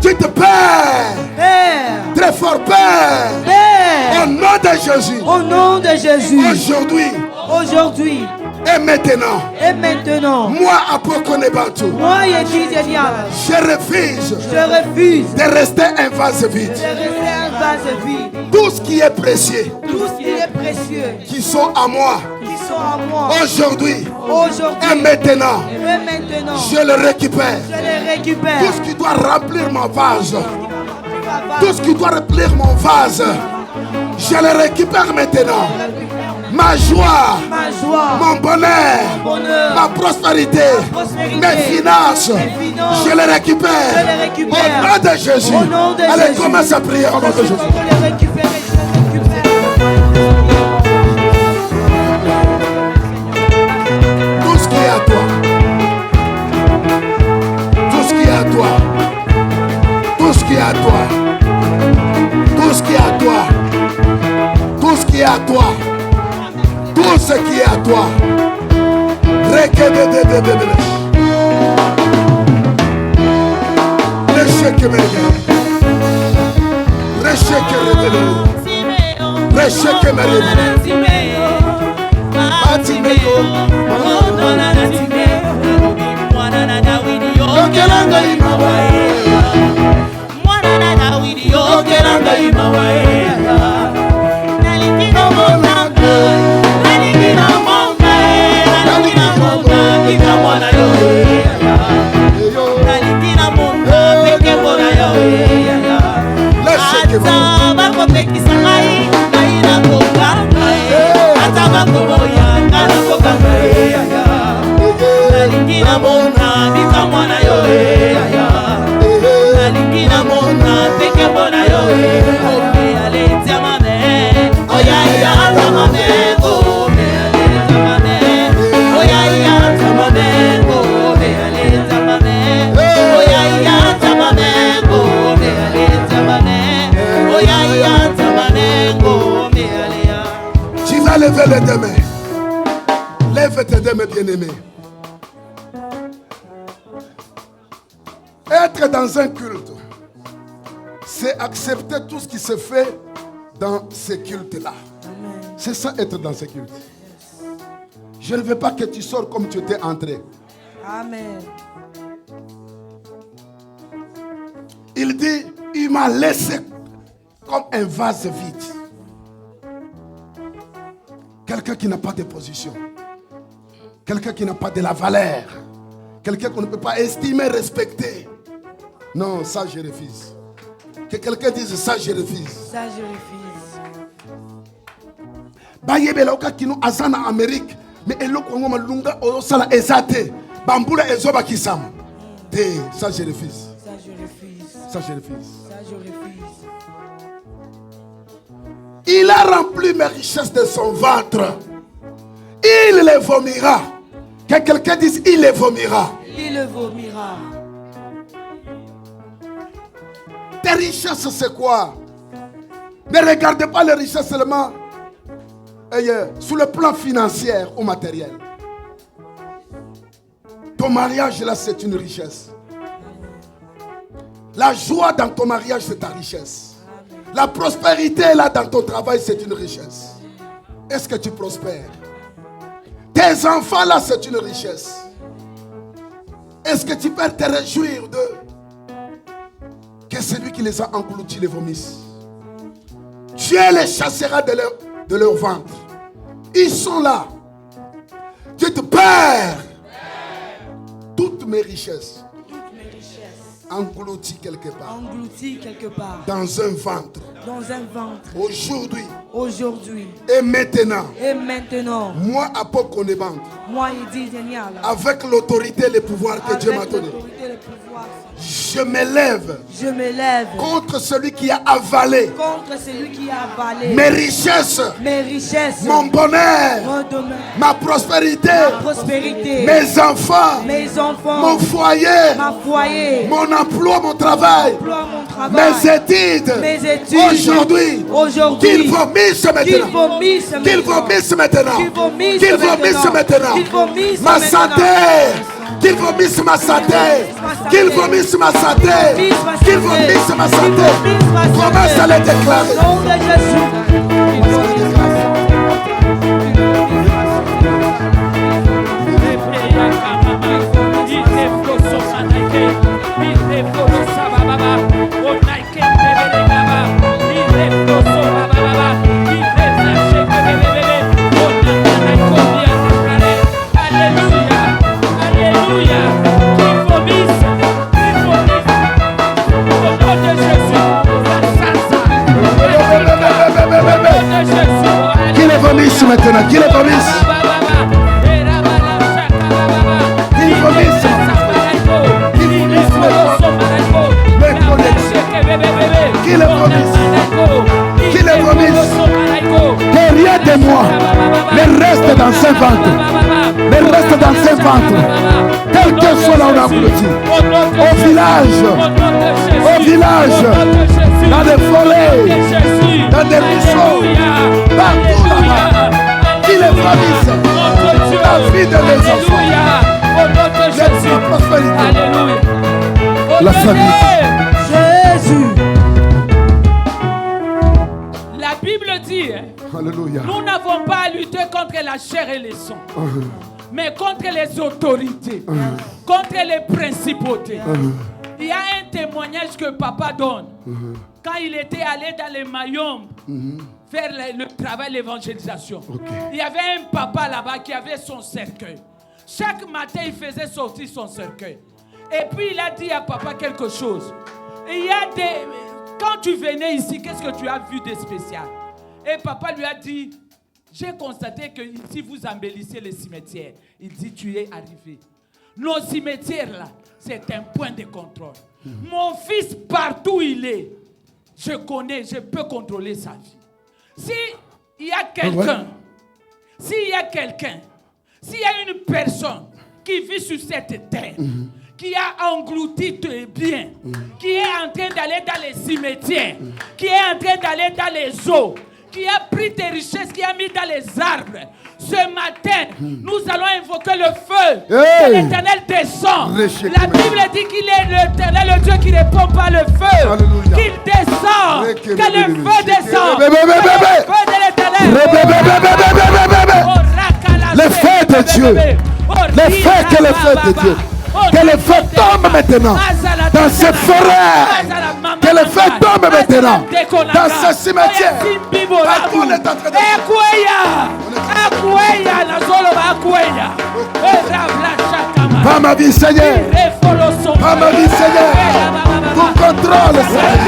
Dites Père. Père. Très fort Père. Père. Au nom de Jésus. Au nom de Jésus. Aujourd'hui. Aujourd'hui. Et maintenant. Et maintenant. Moi, Apoko Nebantou. Moi, Yedi Denial. Je refuse. Je refuse. De rester un vase vide. De rester un vase vide. Tout ce qui est précieux. Tout ce qui est précieux. Qui sont à moi. Qui sont à moi. Aujourd'hui. Aujourd'hui. Et maintenant. Et maintenant. Je le récupère. Je le récupère. Tout ce qui doit remplir mon vase. Tout ce qui doit remplir mon vase. Je le récupère maintenant. Ma joie, mon bonheur, ma prospérité, mes finances, je les récupère. Au nom de Jésus. Allez, commence à prier au nom de Jésus. Tout ce qui est à toi. Tout ce qui est à toi. Tout ce qui est à toi. Tout ce qui est à toi. Tout ce qui est à toi. Tout ce qui est à toi. Timeo, mwana na Timeo, mwana na Dawidi, okelanga imawae, mwana na Dawidi, okelanga imawae, nalikina monanga, nalikina monga, nalikina monga, ika mwana yoe, nalikina monga, peke mwana yoe, ata bako peki sangai, naina konga, ata bako moya, kana konga, nalikina monga, ika mwana yoe, nalikina monga, peke mwana yoe, ome ale tamame, oya ya tamame, ome ale tamame, oya ya tamame, ome ale tamame, oya ya tamame, ome ale tamame, oya ya tamame, ome ale ya. Tu vas lever les deux mains. Lève tes deux mains, bien-aimés. Être dans un culte, c'est accepter tout ce qui se fait dans ces cultes-là. C'est ça, être dans ces cultes. Je ne veux pas que tu sors comme tu étais entré. Amen. Il dit, il m'a laissé comme un vase vide. Quelqu'un qui n'a pas de position. Quelqu'un qui n'a pas de la valeur. Quelqu'un qu'on ne peut pas estimer, respecter. Non, ça je refuse. Que quelqu'un dise ça je refuse. Ça je refuse. Bayebe la kino azana Amérique, mais eloko ngoma lunga osala ezate. Bambula ezoba kisam. Ça je refuse. Ça je refuse. Ça je refuse. Ça je refuse. Il a rempli mes richesses de son ventre. Il les vomira. Que quelqu'un dise il les vomira. Il le vomira. Tes richesses c'est quoi? Ne regardez pas les richesses seulement sous le plan financier ou matériel. Ton mariage là c'est une richesse. La joie dans ton mariage c'est ta richesse. La prospérité là dans ton travail c'est une richesse. Est-ce que tu prospères? Tes enfants là c'est une richesse. Est-ce que tu peux te réjouir d'eux? Que celui qui les a engloutis les vomisse. Dieu les chassera de leur ventre. Ils sont là. Dieu te perd toutes mes richesses. Englouti quelque part. Englouti quelque part. Dans un ventre. Dans un ventre. Aujourd'hui. Aujourd'hui. Et maintenant. Et maintenant. Moi, à Pokoneband. Moi, il dit génial. Avec l'autorité et le pouvoir que Dieu m'a donné. Je m'élève. Je m'élève. Contre celui qui a avalé. Contre celui qui a avalé. Mes richesses. Mes richesses. Mon bonheur. Mon domaine. Ma prospérité. Ma prospérité. Mes enfants. Mes enfants. Mon foyer. Ma foyer. Mon emploi, mon travail. Mon travail. Mes études. Mes études. Aujourd'hui. Aujourd'hui. Qu'ils vomissent maintenant. Qu'ils vomissent maintenant. Qu'ils vomissent maintenant. Qu'ils vomissent Qu'ils vomissent maintenant. Qu'ils vomissent Ma maintenant. santé. Qu'ils vomissent ma santé. Qu'ils vomissent ma santé. Qu'ils vomissent ma santé. Commence à les déclarer. Au nom de Jésus. Qui les vomisse maintenant? Qui les vomisse? Qui vomisse? Qui les vomisse? Qui les vomisse? Derrière de moi, les restes dans ce ventre. Les restes dans ce ventre. Quel que soit là où on a englouti. Au village. Au village. Dans les forêts. Dans des ruisseaux. Partout là-bas. Qui les vomisse? La vie de mes enfants. La prospérité. La famille. Jésus. La Bible dit Alléluia. Nous n'avons pas à lutter contre la chair et le sang, mais contre les autorités, contre les principautés. Il y a un témoignage que papa donne. Quand il était allé dans les Mayombe faire le travail d'évangélisation, il y avait un papa là-bas qui avait son cercueil. Chaque matin, il faisait sortir son cercueil. Et puis, il a dit à papa quelque chose. Il y a des... Quand tu venais ici, qu'est-ce que tu as vu de spécial? Et papa lui a dit, j'ai constaté que ici, vous embellissez les cimetières. Il dit, tu es arrivé. Nos cimetières, là, c'est un point de contrôle. Mon fils, partout où il est, je connais, je peux contrôler sa vie. S'il y a quelqu'un, s'il y a une personne qui vit sur cette terre, qui a englouti tes biens, qui est en train d'aller dans les cimetières, qui est en train d'aller dans les eaux, qui a pris tes richesses, qui a mis dans les arbres. Ce matin, nous allons invoquer le feu. Que l'Éternel descend. La Bible dit qu'il est l'Éternel, le Dieu qui ne répond pas le feu. Alléluia. Qu'il descend. Que le feu descend. Que le feu de l'Éternel. Le feu de Dieu. Le feu que le feu de Dieu. Que le feu tombe maintenant dans ces forêts. Que le feu tombe maintenant dans ce cimetière. Partout on est en train de... Pas ma vie, Seigneur. Pas ma vie, Seigneur. Tout contrôle, Seigneur.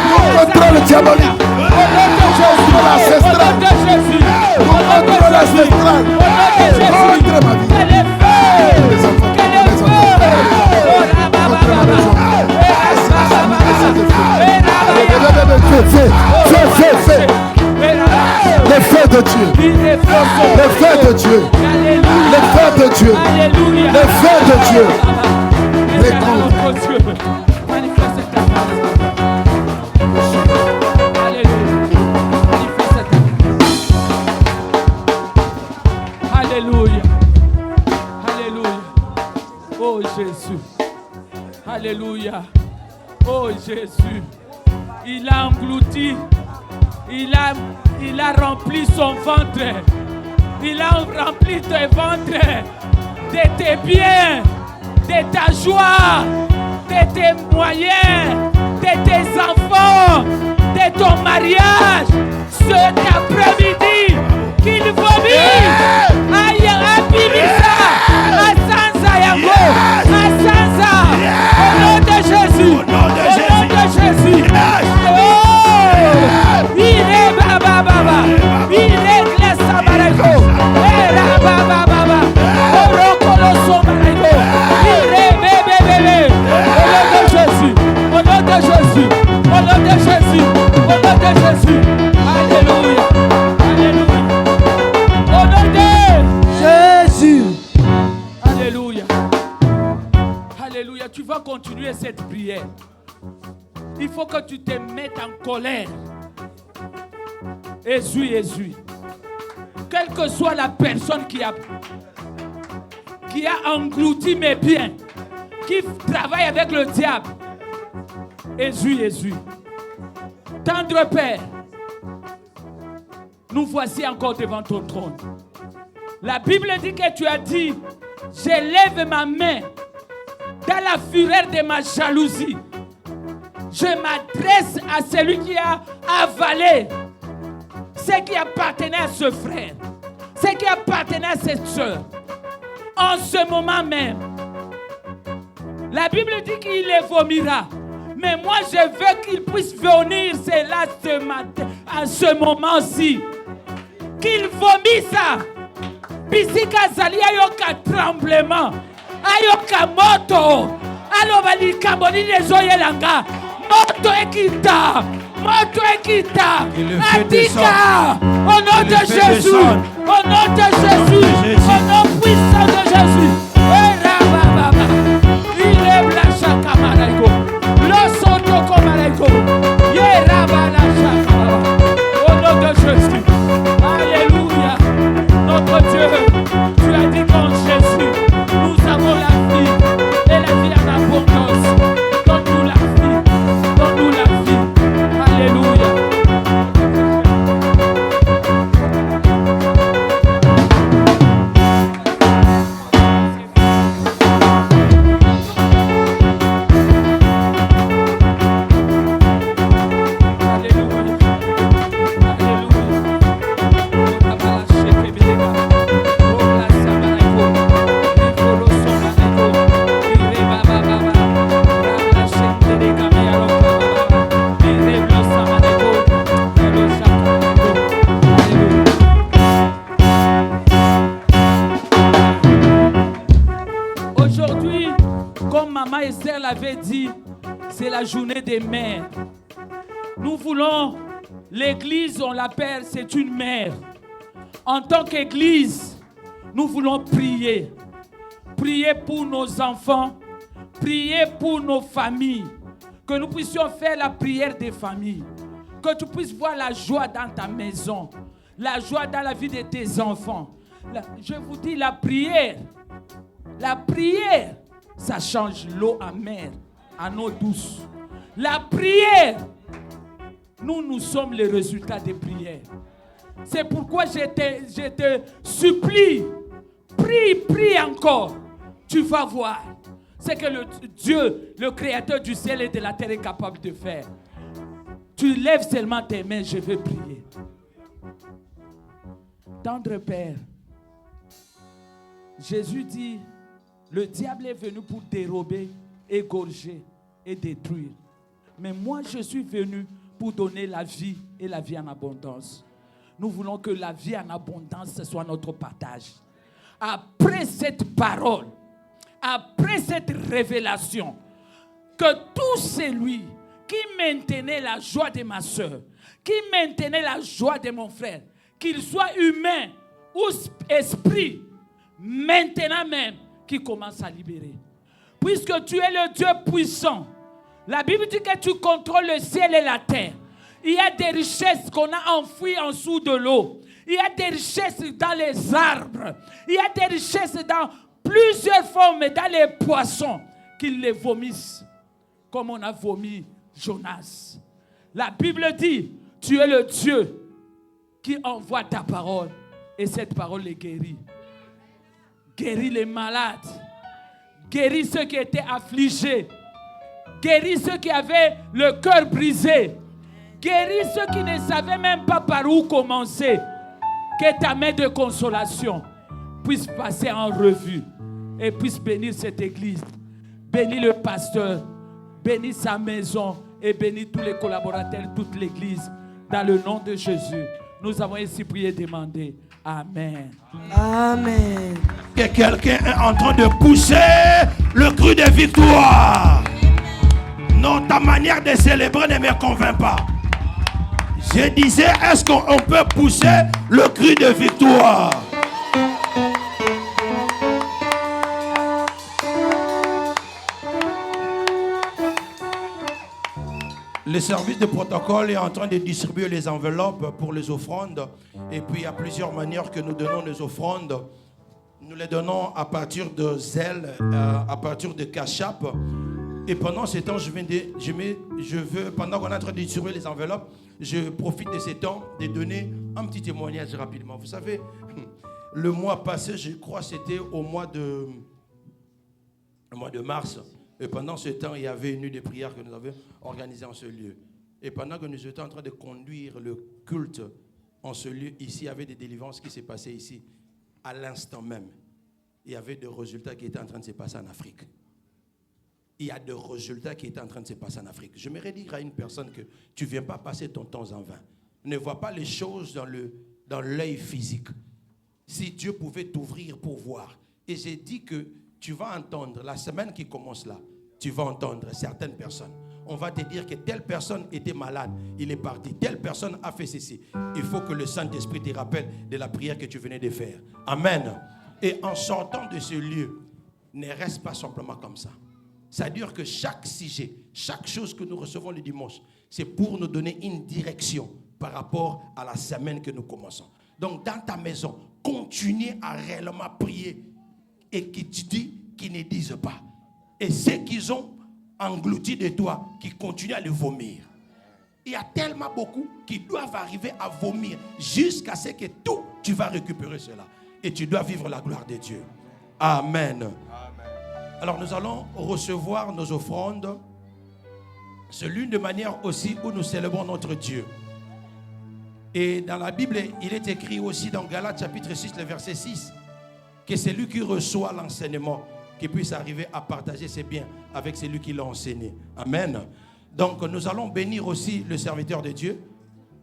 Tout contrôle diabolique. Contrôle ancestral. Contrôle ancestral. Contre ma vie. Les enfants. Fais. Le feu de Dieu. Le feu de Dieu. Le feu de Dieu. Le feu de Dieu. Alléluia. Alléluia. Oh Jésus. Alléluia. Oh Jésus. Il a englouti. Il a rempli son ventre. Il a rempli tes ventres de tes biens, de ta joie, de tes moyens, de tes enfants, de ton mariage. Cet après-midi, qu'il vomit. Aïe, Abimisa, Asanza Yango, Asanza. Au nom de Jésus. Au nom de Jésus. Il est Baba. Il est Glessa Marego. Baba. Orokolo Somarego. Il est bébé. Au nom de Jésus. Au nom de Jésus. Au nom de Jésus. Alléluia. Alléluia. Au nom de Jésus. Alléluia. Alléluia. Tu vas continuer cette prière. Il faut que tu te mettes en colère. Jésus. Quelle que soit la personne qui a englouti mes biens, qui travaille avec le diable. Jésus. Tendre Père, nous voici encore devant ton trône. La Bible dit que tu as dit, j'élève ma main dans la fureur de ma jalousie. Je m'adresse à celui qui a avalé ce qui appartenait à ce frère, ce qui appartenait à cette soeur. En ce moment même, la Bible dit qu'il les vomira. Mais moi, je veux qu'il puisse venir cela ce matin, à ce moment-ci. Qu'il vomisse ça. Bisika zali ayoka tremblement. Ayoka moto. Alobali kamboni nezoyelanga. Moto ekita. Atika. Au nom de Jésus. Au nom de Jésus. Au nom puissant de Jésus. Il est blancha kamaraiko. Losoto kamaraiko. Au nom de Jésus. Alléluia. Notre Dieu, tu as dit qu'en Jésus, nous avons la vie et la vie en abondance. Donne-nous la vie. Donne-nous la vie. Alléluia. maman Esther l'avait dit, c'est la journée des mères. Nous voulons, l'église, on l'appelle, c'est une mère. En tant qu'église, nous voulons prier. Prier pour nos enfants, prier pour nos familles. Que nous puissions faire la prière des familles. Que tu puisses voir la joie dans ta maison. La joie dans la vie de tes enfants. Je vous dis, la prière, ça change l'eau amère en eau douce. La prière, nous sommes les résultats des prières. C'est pourquoi je te supplie, prie encore. Tu vas voir ce que le Dieu, le créateur du ciel et de la terre est capable de faire. Tu lèves seulement tes mains, je vais prier. Tendre Père, Jésus dit, le diable est venu pour dérober, égorger et détruire. Mais moi, je suis venu pour donner la vie et la vie en abondance. Nous voulons que la vie en abondance, ce soit notre partage. Après cette parole, après cette révélation, que tout celui qui maintenait la joie de ma soeur, qui maintenait la joie de mon frère, qu'il soit humain ou esprit, maintenant même, qui commence à libérer. Puisque tu es le Dieu puissant, la Bible dit que tu contrôles le ciel et la terre. Il y a des richesses qu'on a enfouies en dessous de l'eau. Il y a des richesses dans les arbres. Il y a des richesses dans plusieurs formes, dans les poissons, qu'ils les vomissent, comme on a vomi Jonas. La Bible dit, tu es le Dieu qui envoie ta parole, et cette parole les guérit. Guéris les malades, guéris ceux qui étaient affligés, guéris ceux qui avaient le cœur brisé, guéris ceux qui ne savaient même pas par où commencer. Que ta main de consolation puisse passer en revue et puisse bénir cette église, bénir le pasteur, bénir sa maison et bénir tous les collaborateurs de toute l'église. Dans le nom de Jésus, nous avons ainsi prié et demandé. Amen. Amen. Que quelqu'un est en train de pousser le cri de victoire. Non, ta manière de célébrer ne me convainc pas. Je disais, est-ce qu'on peut pousser le cri de victoire? Le service de protocole est en train de distribuer les enveloppes pour les offrandes. Et puis, il y a plusieurs manières que nous donnons les offrandes. Nous les donnons à partir de Zelle, à partir de Cash App. Et pendant ce temps, pendant qu'on est en train de distribuer les enveloppes, je profite de ce temps de donner un petit témoignage rapidement. Vous savez, le mois passé, je crois que c'était au mois de mars. Et pendant ce temps, il y avait une nuit de prière que nous avions organisée en ce lieu. Et pendant que nous étions en train de conduire le culte en ce lieu, ici, il y avait des délivrances qui se passaient ici. À l'instant même, il y avait des résultats qui étaient en train de se passer en Afrique. Il y a des résultats qui étaient en train de se passer en Afrique. J'aimerais dire à une personne que tu ne viens pas passer ton temps en vain. Ne vois pas les choses dans l'œil physique. Si Dieu pouvait t'ouvrir pour voir. Et j'ai dit que tu vas entendre, la semaine qui commence là, tu vas entendre certaines personnes. On va te dire que telle personne était malade, il est parti. Telle personne a fait ceci. Il faut que le Saint-Esprit te rappelle de la prière que tu venais de faire. Amen. Et en sortant de ce lieu, ne reste pas simplement comme ça. C'est-à-dire que chaque sujet, chaque chose que nous recevons le dimanche, c'est pour nous donner une direction par rapport à la semaine que nous commençons. Donc, dans ta maison, continue à réellement prier et qui te dit qu'ils ne disent pas. Et ceux qu'ils ont englouti de toi, qui continuent à le vomir. Il y a tellement beaucoup qui doivent arriver à vomir jusqu'à ce que tout, tu vas récupérer cela. Et tu dois vivre la gloire de Dieu. Amen. Alors nous allons recevoir nos offrandes. C'est l'une des manières aussi où nous célébrons notre Dieu. Et dans la Bible, il est écrit aussi dans Galates chapitre 6, le verset 6, que c'est lui qui reçoit l'enseignement, qui puisse arriver à partager ses biens avec celui qui l'a enseigné. Amen. Donc nous allons bénir aussi le serviteur de Dieu.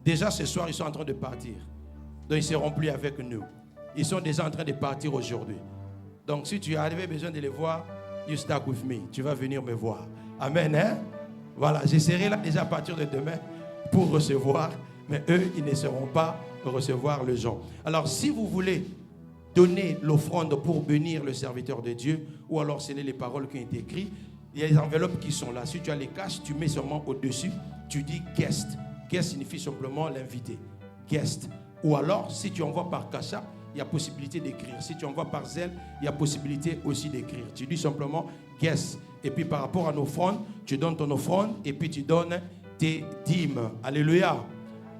Déjà ce soir, ils sont en train de partir. Donc ils ne seront plus avec nous. Ils sont déjà en train de partir aujourd'hui. Donc si tu avais besoin de les voir, you stuck with me. Tu vas venir me voir. Amen, hein? Voilà, je serai là déjà à partir de demain pour recevoir, mais eux, ils ne seront pas recevoir le gens. Alors, si vous voulez donner l'offrande pour bénir le serviteur de Dieu, ou alors sceller les paroles qui ont été écrites, il y a les enveloppes qui sont là. Si tu as les cash, tu mets seulement au-dessus, tu dis guest. Guest signifie simplement l'invité. Guest. Ou alors, si tu envoies par Cash App, il y a possibilité d'écrire. Si tu envoies par Zelle, il y a possibilité aussi d'écrire. Tu dis simplement guest. Et puis par rapport à l'offrande, tu donnes ton offrande et puis tu donnes tes dîmes. Alléluia.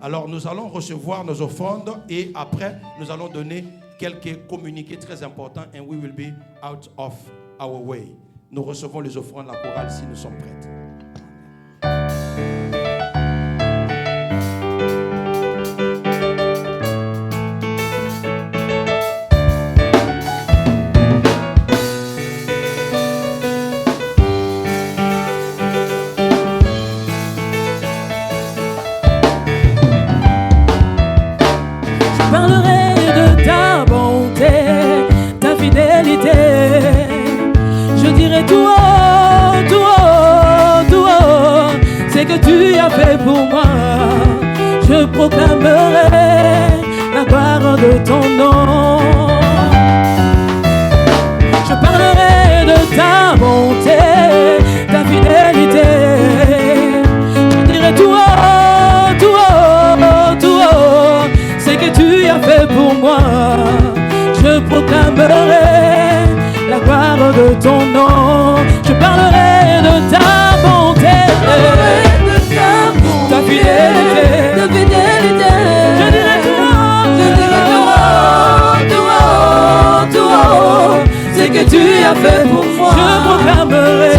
Alors nous allons recevoir nos offrandes et après nous allons donner quelques communiqués très importants and we will be out of our way. Nous recevons les offrandes de la chorale si nous sommes prêts. Fait pour moi, je proclamerai la gloire de ton nom. Je parlerai de ta bonté, ta fidélité. Je dirai tout haut, tout haut, tout haut, c'est que tu as fait pour moi. Je proclamerai la gloire de ton nom. Je parlerai de ta bonté. Ta fidélité, ta fidélité. Je dirai tout haut, tout haut, tout haut, c'est que tu as fait pour moi. Je proclamerai,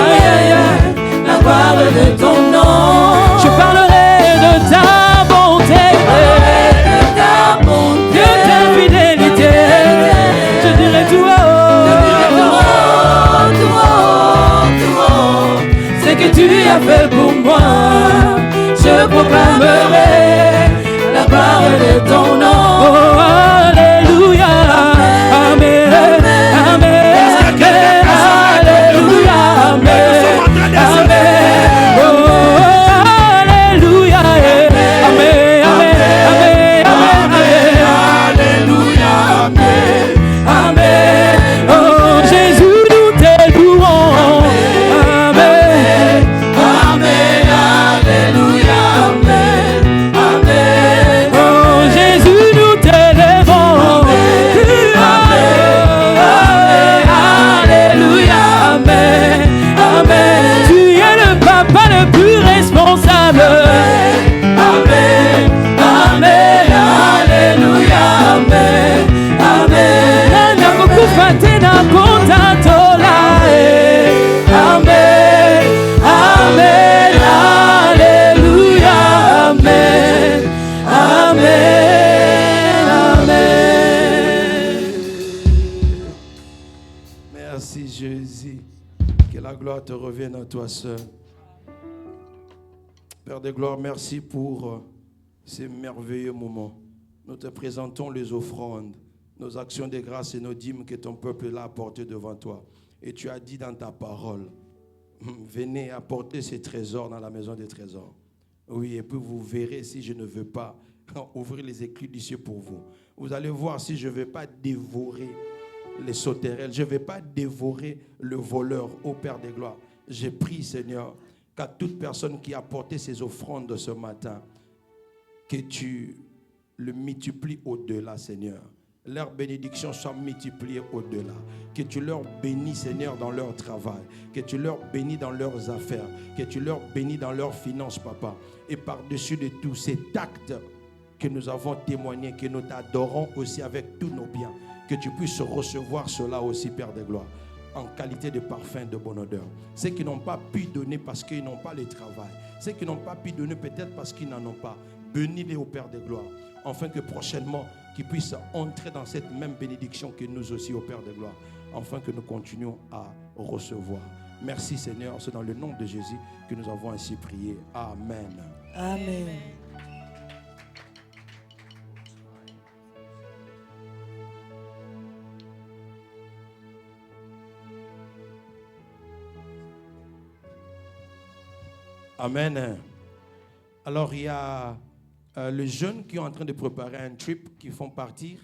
aïe, aïe, aïe, la gloire de ton nom. Je parlerai de ta bonté, de ta fidélité. Je dirai tout haut, c'est que tu as fait pour moi. Je proclamerai la gloire de ton nom. Oh, alléluia, amen, amen, alléluia, amen, amen, oh, alléluia, amen, amen, amen, alléluia, amen, amen, oh, Jésus, nous te louons, amen, amen, alléluia. Merci Jésus. Que la gloire te revienne à toi seul. Père de gloire, merci pour ces merveilleux moments. Nous te présentons les offrandes, nos actions de grâce et nos dîmes que ton peuple l'a apporté devant toi. Et tu as dit dans ta parole, venez apporter ces trésors dans la maison des trésors. Oui, et puis vous verrez si je ne veux pas ouvrir les écluses du ciel pour vous. Vous allez voir si je ne vais pas dévorer les sauterelles, je ne vais pas dévorer le voleur, ô Père de gloire. J'ai prie, Seigneur, qu'à toute personne qui a apporté ces offrandes de ce matin, que tu le multiplies au-delà, Seigneur. Leurs bénédictions soient multipliées au-delà. Que tu leur bénis, Seigneur, dans leur travail. Que tu leur bénis dans leurs affaires. Que tu leur bénis dans leurs finances, Papa. Et par-dessus de tout cet acte que nous avons témoigné, que nous t'adorons aussi avec tous nos biens. Que tu puisses recevoir cela aussi, Père de gloire, en qualité de parfum de bonne odeur. Ceux qui n'ont pas pu donner parce qu'ils n'ont pas le travail. Ceux qui n'ont pas pu donner peut-être parce qu'ils n'en ont pas. Bénis-les au Père de gloire. Afin que prochainement, qu'ils puissent entrer dans cette même bénédiction que nous aussi au Père de gloire. Afin que nous continuions à recevoir. Merci Seigneur. C'est dans le nom de Jésus que nous avons ainsi prié. Amen. Amen. Amen. Alors, il y a les jeunes qui sont en train de préparer un trip qui font partir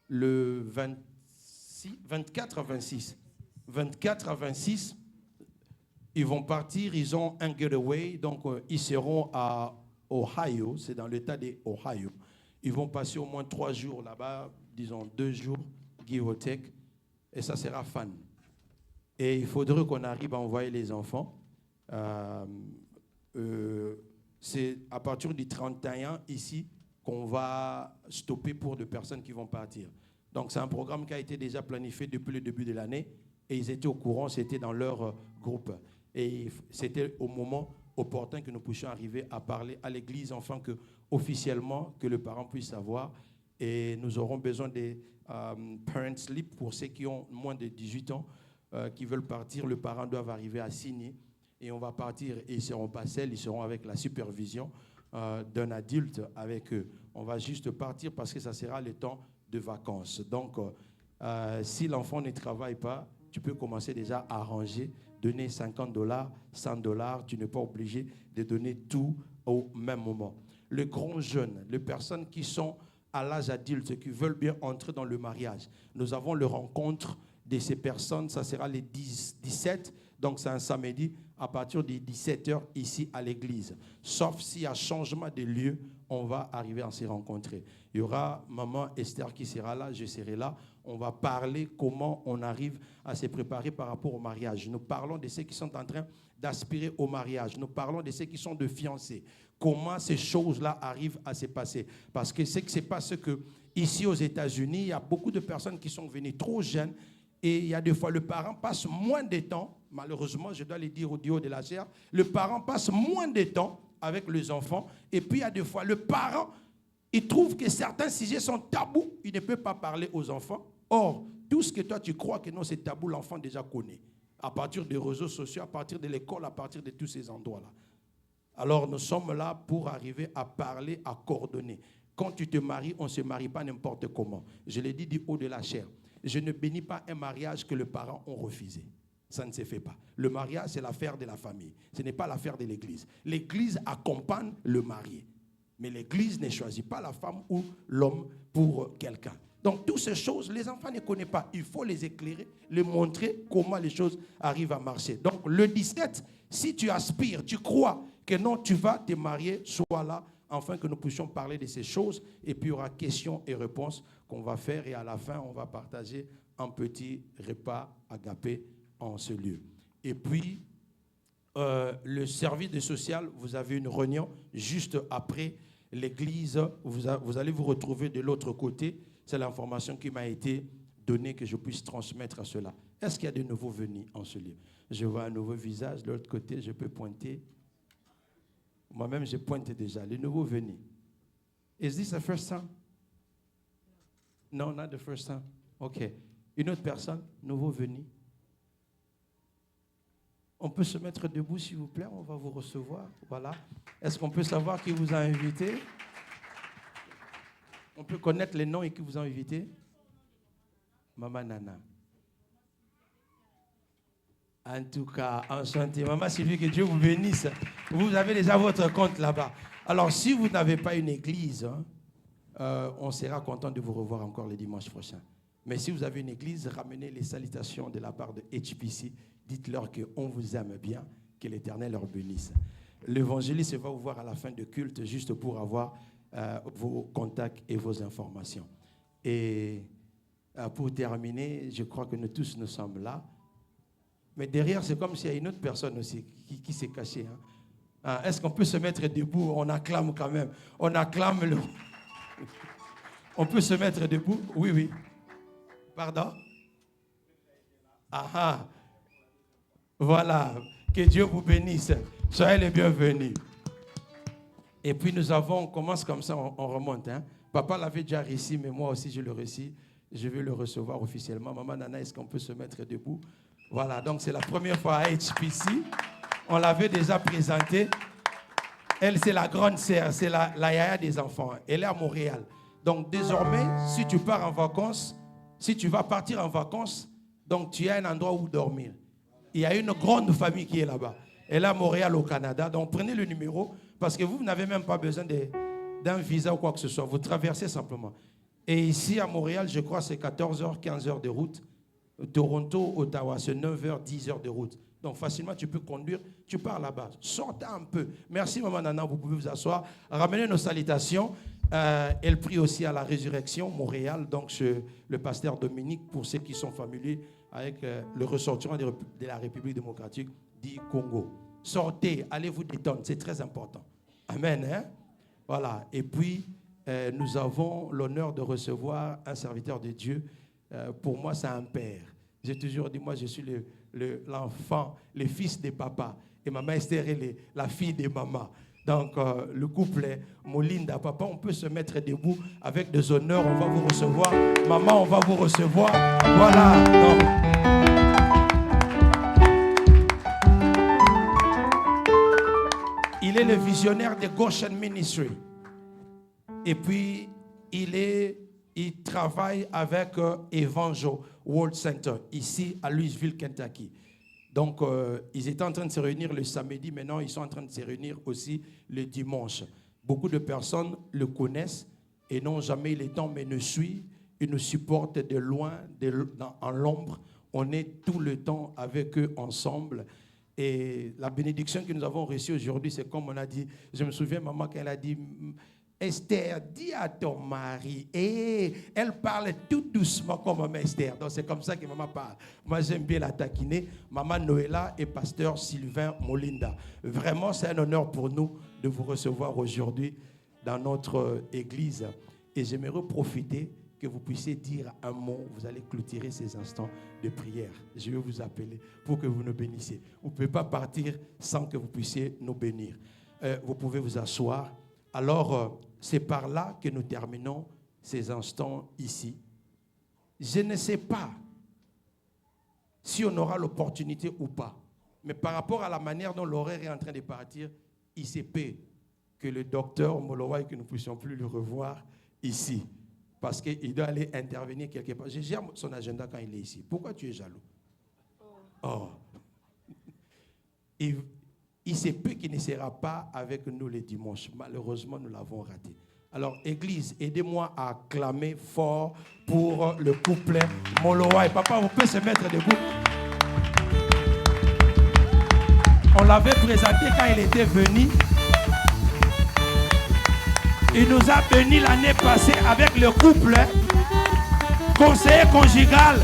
le 24 à 26. 24 à 26, ils vont partir, ils ont un getaway, donc ils seront à Ohio, c'est dans l'état d'Ohio. Ils vont passer au moins 3 jours là-bas, disons 2 jours, give or take, et ça sera fun. Et il faudrait qu'on arrive à envoyer les enfants. C'est à partir du 31 ici qu'on va stopper pour des personnes qui vont partir. Donc c'est un programme qui a été déjà planifié depuis le début de l'année et ils étaient au courant, c'était dans leur groupe. Et c'était au moment opportun que nous puissions arriver à parler à l'église, enfin que officiellement que le parent puisse savoir. Et nous aurons besoin des parent slip pour ceux qui ont moins de 18 ans qui veulent partir. Le parent doit arriver à signer et on va partir et ils ne seront pas seuls, ils seront avec la supervision d'un adulte avec eux. On va juste partir parce que ça sera le temps de vacances. Donc, si l'enfant ne travaille pas, tu peux commencer déjà à arranger, donner $50, $100. Tu n'es pas obligé de donner tout au même moment. Les grands jeunes, les personnes qui sont à l'âge adulte, qui veulent bien entrer dans le mariage, nous avons le rencontre de ces personnes, ça sera les 17, donc c'est un samedi, à partir des 17h ici à l'église. Sauf s'il y a changement de lieu, on va arriver à se rencontrer. Il y aura maman Esther qui sera là, je serai là. On va parler comment on arrive à se préparer par rapport au mariage. Nous parlons de ceux qui sont en train d'aspirer au mariage. Nous parlons de ceux qui sont de fiancés. Comment ces choses-là arrivent à se passer. Parce que ce qui se passe, c'est que ici aux États-Unis, il y a beaucoup de personnes qui sont venues trop jeunes. Et il y a des fois, le parent passe moins de temps, malheureusement, je dois le dire au haut de la chair, le parent passe moins de temps avec les enfants. Et puis, il y a des fois, le parent, il trouve que certains sujets sont tabous, il ne peut pas parler aux enfants. Or, tout ce que toi, tu crois que non, c'est tabou, l'enfant déjà connaît. À partir des réseaux sociaux, à partir de l'école, à partir de tous ces endroits-là. Alors, nous sommes là pour arriver à parler, à coordonner. Quand tu te maries, on ne se marie pas n'importe comment. Je l'ai dit du haut de la chair. Je ne bénis pas un mariage que les parents ont refusé. Ça ne se fait pas. Le mariage, c'est l'affaire de la famille. Ce n'est pas l'affaire de l'Église. L'Église accompagne le marié. Mais l'Église ne choisit pas la femme ou l'homme pour quelqu'un. Donc, toutes ces choses, les enfants ne connaissent pas. Il faut les éclairer, les montrer comment les choses arrivent à marcher. Donc, le 17, si tu aspires, tu crois que non, tu vas te marier, sois là, afin que nous puissions parler de ces choses. Et puis, il y aura questions et réponses qu'on va faire. Et à la fin, on va partager un petit repas agapé en ce lieu. Et puis, le service de social, vous avez une réunion juste après l'église. Vous allez vous retrouver de l'autre côté. C'est l'information qui m'a été donnée que je puisse transmettre à cela. Est-ce qu'il y a de nouveaux venus en ce lieu? Je vois un nouveau visage. De l'autre côté, je peux pointer. Moi-même, je pointe déjà. Les nouveaux venus. Is this the first time? No, not the first time. OK. Une autre personne, nouveau venu. On peut se mettre debout, s'il vous plaît. On va vous recevoir. Voilà. Est-ce qu'on peut savoir qui vous a invité? On peut connaître les noms et qui vous a invité? Maman Nana. En tout cas, enchanté. Maman Sylvie, que Dieu vous bénisse. Vous avez déjà votre compte là-bas. Alors, si vous n'avez pas une église, on sera content de vous revoir encore le dimanche prochain. Mais si vous avez une église, ramenez les salutations de la part de HPC. Dites-leur qu'on vous aime bien, que l'Éternel leur bénisse. L'évangéliste va vous voir à la fin de culte, juste pour avoir vos contacts et vos informations. Et pour terminer, je crois que nous tous nous sommes là. Mais derrière, c'est comme s'il y a une autre personne aussi qui s'est cachée. Est-ce qu'on peut se mettre debout? On acclame quand même. On acclame le... On peut se mettre debout? Oui, oui. Pardon? Ah. Voilà. Que Dieu vous bénisse. Soyez les bienvenus. Et puis on commence comme ça, on remonte. Papa l'avait déjà réussi, mais moi aussi je le réussis. Je vais le recevoir officiellement. Maman Nana, est-ce qu'on peut se mettre debout? Voilà, donc c'est la première fois à HPC. On l'avait déjà présentée. Elle, c'est la grande sœur, c'est la yaya des enfants. Elle est à Montréal. Donc désormais, si tu pars en vacances, si tu vas partir en vacances, donc tu as un endroit où dormir. Il y a une grande famille qui est là-bas. Elle est à Montréal, au Canada. Donc, prenez le numéro parce que vous n'avez même pas besoin d'un visa ou quoi que ce soit. Vous traversez simplement. Et ici, à Montréal, je crois, c'est 14h, 15h de route. Toronto, Ottawa, c'est 9h, 10h de route. Donc, facilement, tu peux conduire. Tu pars là-bas. Sortez un peu. Merci, Maman Nana. Vous pouvez vous asseoir. Ramenez nos salutations. Elle prie aussi à la résurrection, Montréal. Donc, le pasteur Dominique, pour ceux qui sont familiers avec le ressortissant de la République démocratique du Congo. Sortez, allez vous détendre. C'est très important. Amen. Hein? Voilà. Et puis, nous avons l'honneur de recevoir un serviteur de Dieu. Pour moi, c'est un père. J'ai toujours dit, moi, je suis l'enfant, le fils de papa. Et maman Esther est la fille de maman. Donc, le couple est Molinda. Papa, on peut se mettre debout avec des honneurs. On va vous recevoir. Maman, on va vous recevoir. Voilà. Donc, il est le visionnaire de Goshen Ministry. Et puis, il travaille avec Evangel World Center, ici à Louisville, Kentucky. Donc, ils étaient en train de se réunir le samedi. Maintenant, ils sont en train de se réunir aussi le dimanche. Beaucoup de personnes le connaissent et n'ont jamais eu le temps, mais nous suivent. Ils nous supportent de loin, en l'ombre. On est tout le temps avec eux ensemble. Et la bénédiction que nous avons reçue aujourd'hui, c'est comme on a dit. Je me souviens, maman, quand elle a dit... Esther, dis à ton mari. Et elle parle tout doucement comme maman Esther. Donc c'est comme ça que maman parle. Moi j'aime bien la taquiner. Maman Noëlla et pasteur Sylvain Molinda. Vraiment c'est un honneur pour nous de vous recevoir aujourd'hui dans notre église. Et j'aimerais profiter que vous puissiez dire un mot. Vous allez clôturer ces instants de prière. Je vais vous appeler pour que vous nous bénissiez. Vous ne pouvez pas partir sans que vous puissiez nous bénir. Vous pouvez vous asseoir. Alors, c'est par là que nous terminons ces instants ici. Je ne sais pas si on aura l'opportunité ou pas, mais par rapport à la manière dont l'horaire est en train de partir, il se peut que le docteur Molowa et que nous ne puissions plus le revoir ici, parce qu'il doit aller intervenir quelque part. Je gère son agenda quand il est ici. Pourquoi tu es jaloux? Oh. Il se peut qu'il ne sera pas avec nous le dimanche. Malheureusement, nous l'avons raté. Alors, Église, aidez-moi à acclamer fort pour le couple Molowa. Et papa, vous pouvez se mettre debout. On l'avait présenté quand il était venu. Il nous a bénis l'année passée avec le couple conseiller conjugal.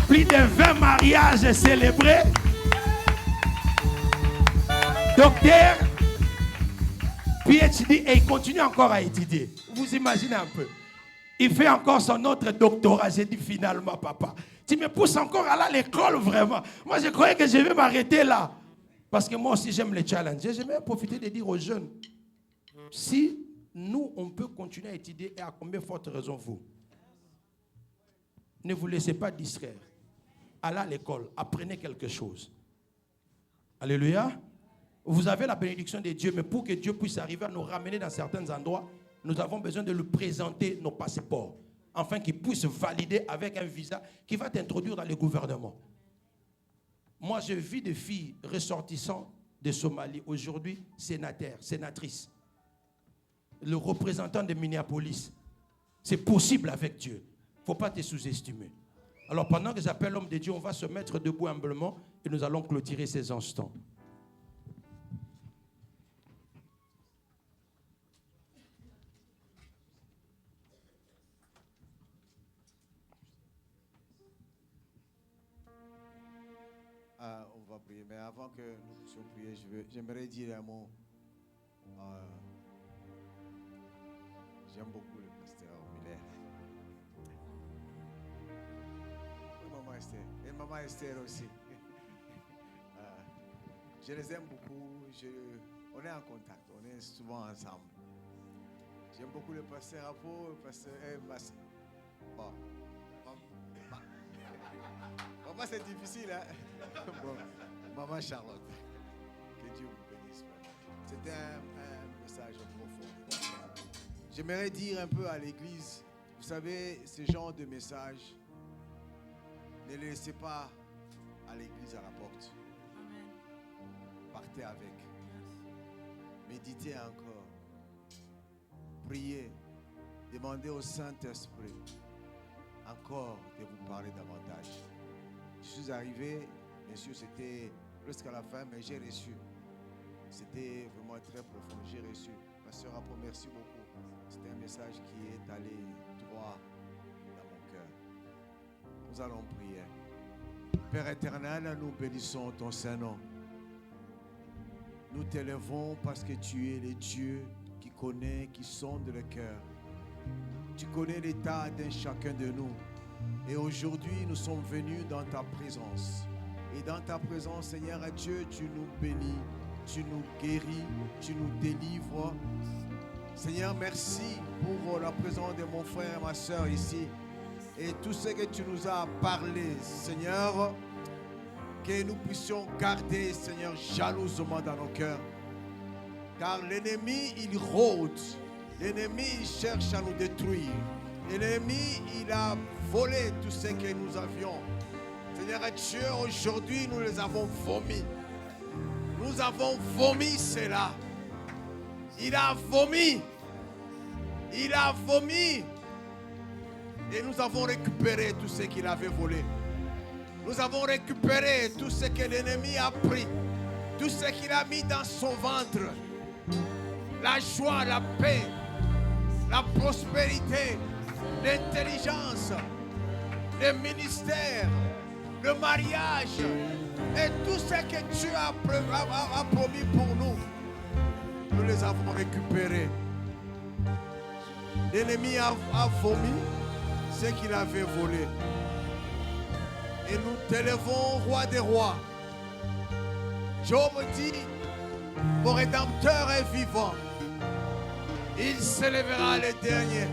Plus de 20 mariages célébrés. Docteur, PhD, et il continue encore à étudier. Vous imaginez un peu. Il fait encore son autre doctorat. J'ai dit finalement, papa, tu me pousses encore à l'école vraiment. Moi, je croyais que je vais m'arrêter là. Parce que moi aussi, j'aime les challenges. J'aimerais profiter de dire aux jeunes, si nous, on peut continuer à étudier, et à combien forte raison vous? Ne vous laissez pas distraire. Allez à l'école, apprenez quelque chose. Alléluia. Vous avez la bénédiction de Dieu, mais pour que Dieu puisse arriver à nous ramener dans certains endroits, nous avons besoin de lui présenter nos passeports, afin qu'il puisse valider avec un visa qui va t'introduire dans le gouvernement. Moi, je vis des filles ressortissantes de Somalie, aujourd'hui sénateurs, sénatrices. Le représentant de Minneapolis, c'est possible avec Dieu. Il ne faut pas te sous-estimer. Alors pendant que j'appelle l'homme de Dieu, on va se mettre debout humblement et nous allons clôturer ces instants. On va prier, mais avant que nous puissions prier, j'aimerais dire un mot. J'aime beaucoup le pasteur Miller. Et maman Esther. Et maman Esther aussi. Je les aime beaucoup. On est en contact. On est souvent ensemble. J'aime beaucoup le pasteur Apo, le pasteur Bon. Maman, c'est difficile, hein? Bon. Maman Charlotte. Que Dieu vous bénisse. C'était un message profond. J'aimerais dire un peu à l'église, vous savez, ce genre de message, ne le laissez pas à l'église à la porte. Amen. Partez avec. Méditez encore. Priez. Demandez au Saint-Esprit encore de vous parler davantage. Je suis arrivé, bien sûr, c'était presque à la fin, mais j'ai reçu. C'était vraiment très profond. J'ai reçu. Ma soeur Apo, merci beaucoup. C'était un message qui est allé droit dans mon cœur. Nous allons prier. Père éternel, nous bénissons ton Saint-Nom. Nous t'élèvons parce que tu es le Dieu qui connaît, qui sonde le cœur. Tu connais l'état d'un chacun de nous. Et aujourd'hui, nous sommes venus dans ta présence. Et dans ta présence, Seigneur Dieu, tu nous bénis, tu nous guéris, tu nous délivres. Seigneur, merci pour la présence de mon frère et ma soeur ici. Et tout ce que tu nous as parlé, Seigneur, que nous puissions garder, Seigneur, jalousement dans nos cœurs. Car l'ennemi, il rôde. L'ennemi, il cherche à nous détruire. L'ennemi, il a volé tout ce que nous avions. Seigneur Dieu, aujourd'hui, nous les avons vomis. Nous avons vomi cela. Il a vomi. Il a vomi. Et nous avons récupéré tout ce qu'il avait volé. Nous avons récupéré tout ce que l'ennemi a pris. Tout ce qu'il a mis dans son ventre. La joie, la paix, la prospérité, l'intelligence, le ministère, le mariage et tout ce que tu as promis pour nous. Nous les avons récupérés. L'ennemi a vomi ce qu'il avait volé. Et nous t'élèvons, roi des rois. Job dit, mon Rédempteur est vivant. Il s'élèvera le dernier.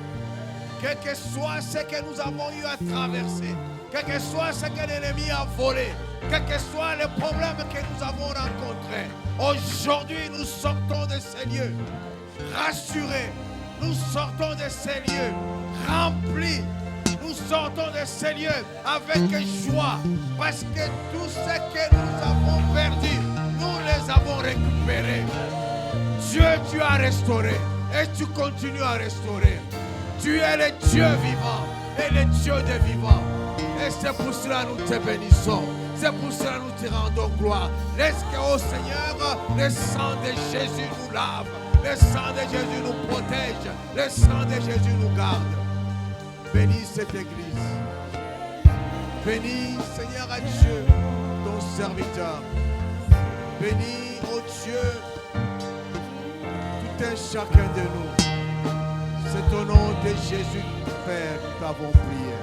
Quel que soit ce que nous avons eu à traverser, quel que soit ce que l'ennemi a volé, quel que soit le problème que nous avons rencontré, aujourd'hui nous sortons de ces lieux rassurés. Nous sortons de ces lieux remplis. Nous sortons de ces lieux avec joie parce que tout ce que nous avons perdu, nous les avons récupérés. Dieu, tu as restauré et tu continues à restaurer. Tu es le Dieu vivant et le Dieu des vivants. Et c'est pour cela que nous te bénissons. C'est pour cela que nous te rendons gloire. Laisse que, oh Seigneur, le sang de Jésus nous lave. Le sang de Jésus nous protège. Le sang de Jésus nous garde. Bénis cette église. Bénis, Seigneur à Dieu, ton serviteur. Bénis, oh Dieu, tout un chacun de nous. C'est au nom de Jésus, Père, nous t'avons prié.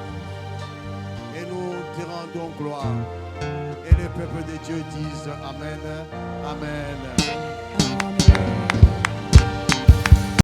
Et nous te rendons gloire. Et le peuple de Dieu dise Amen. Amen.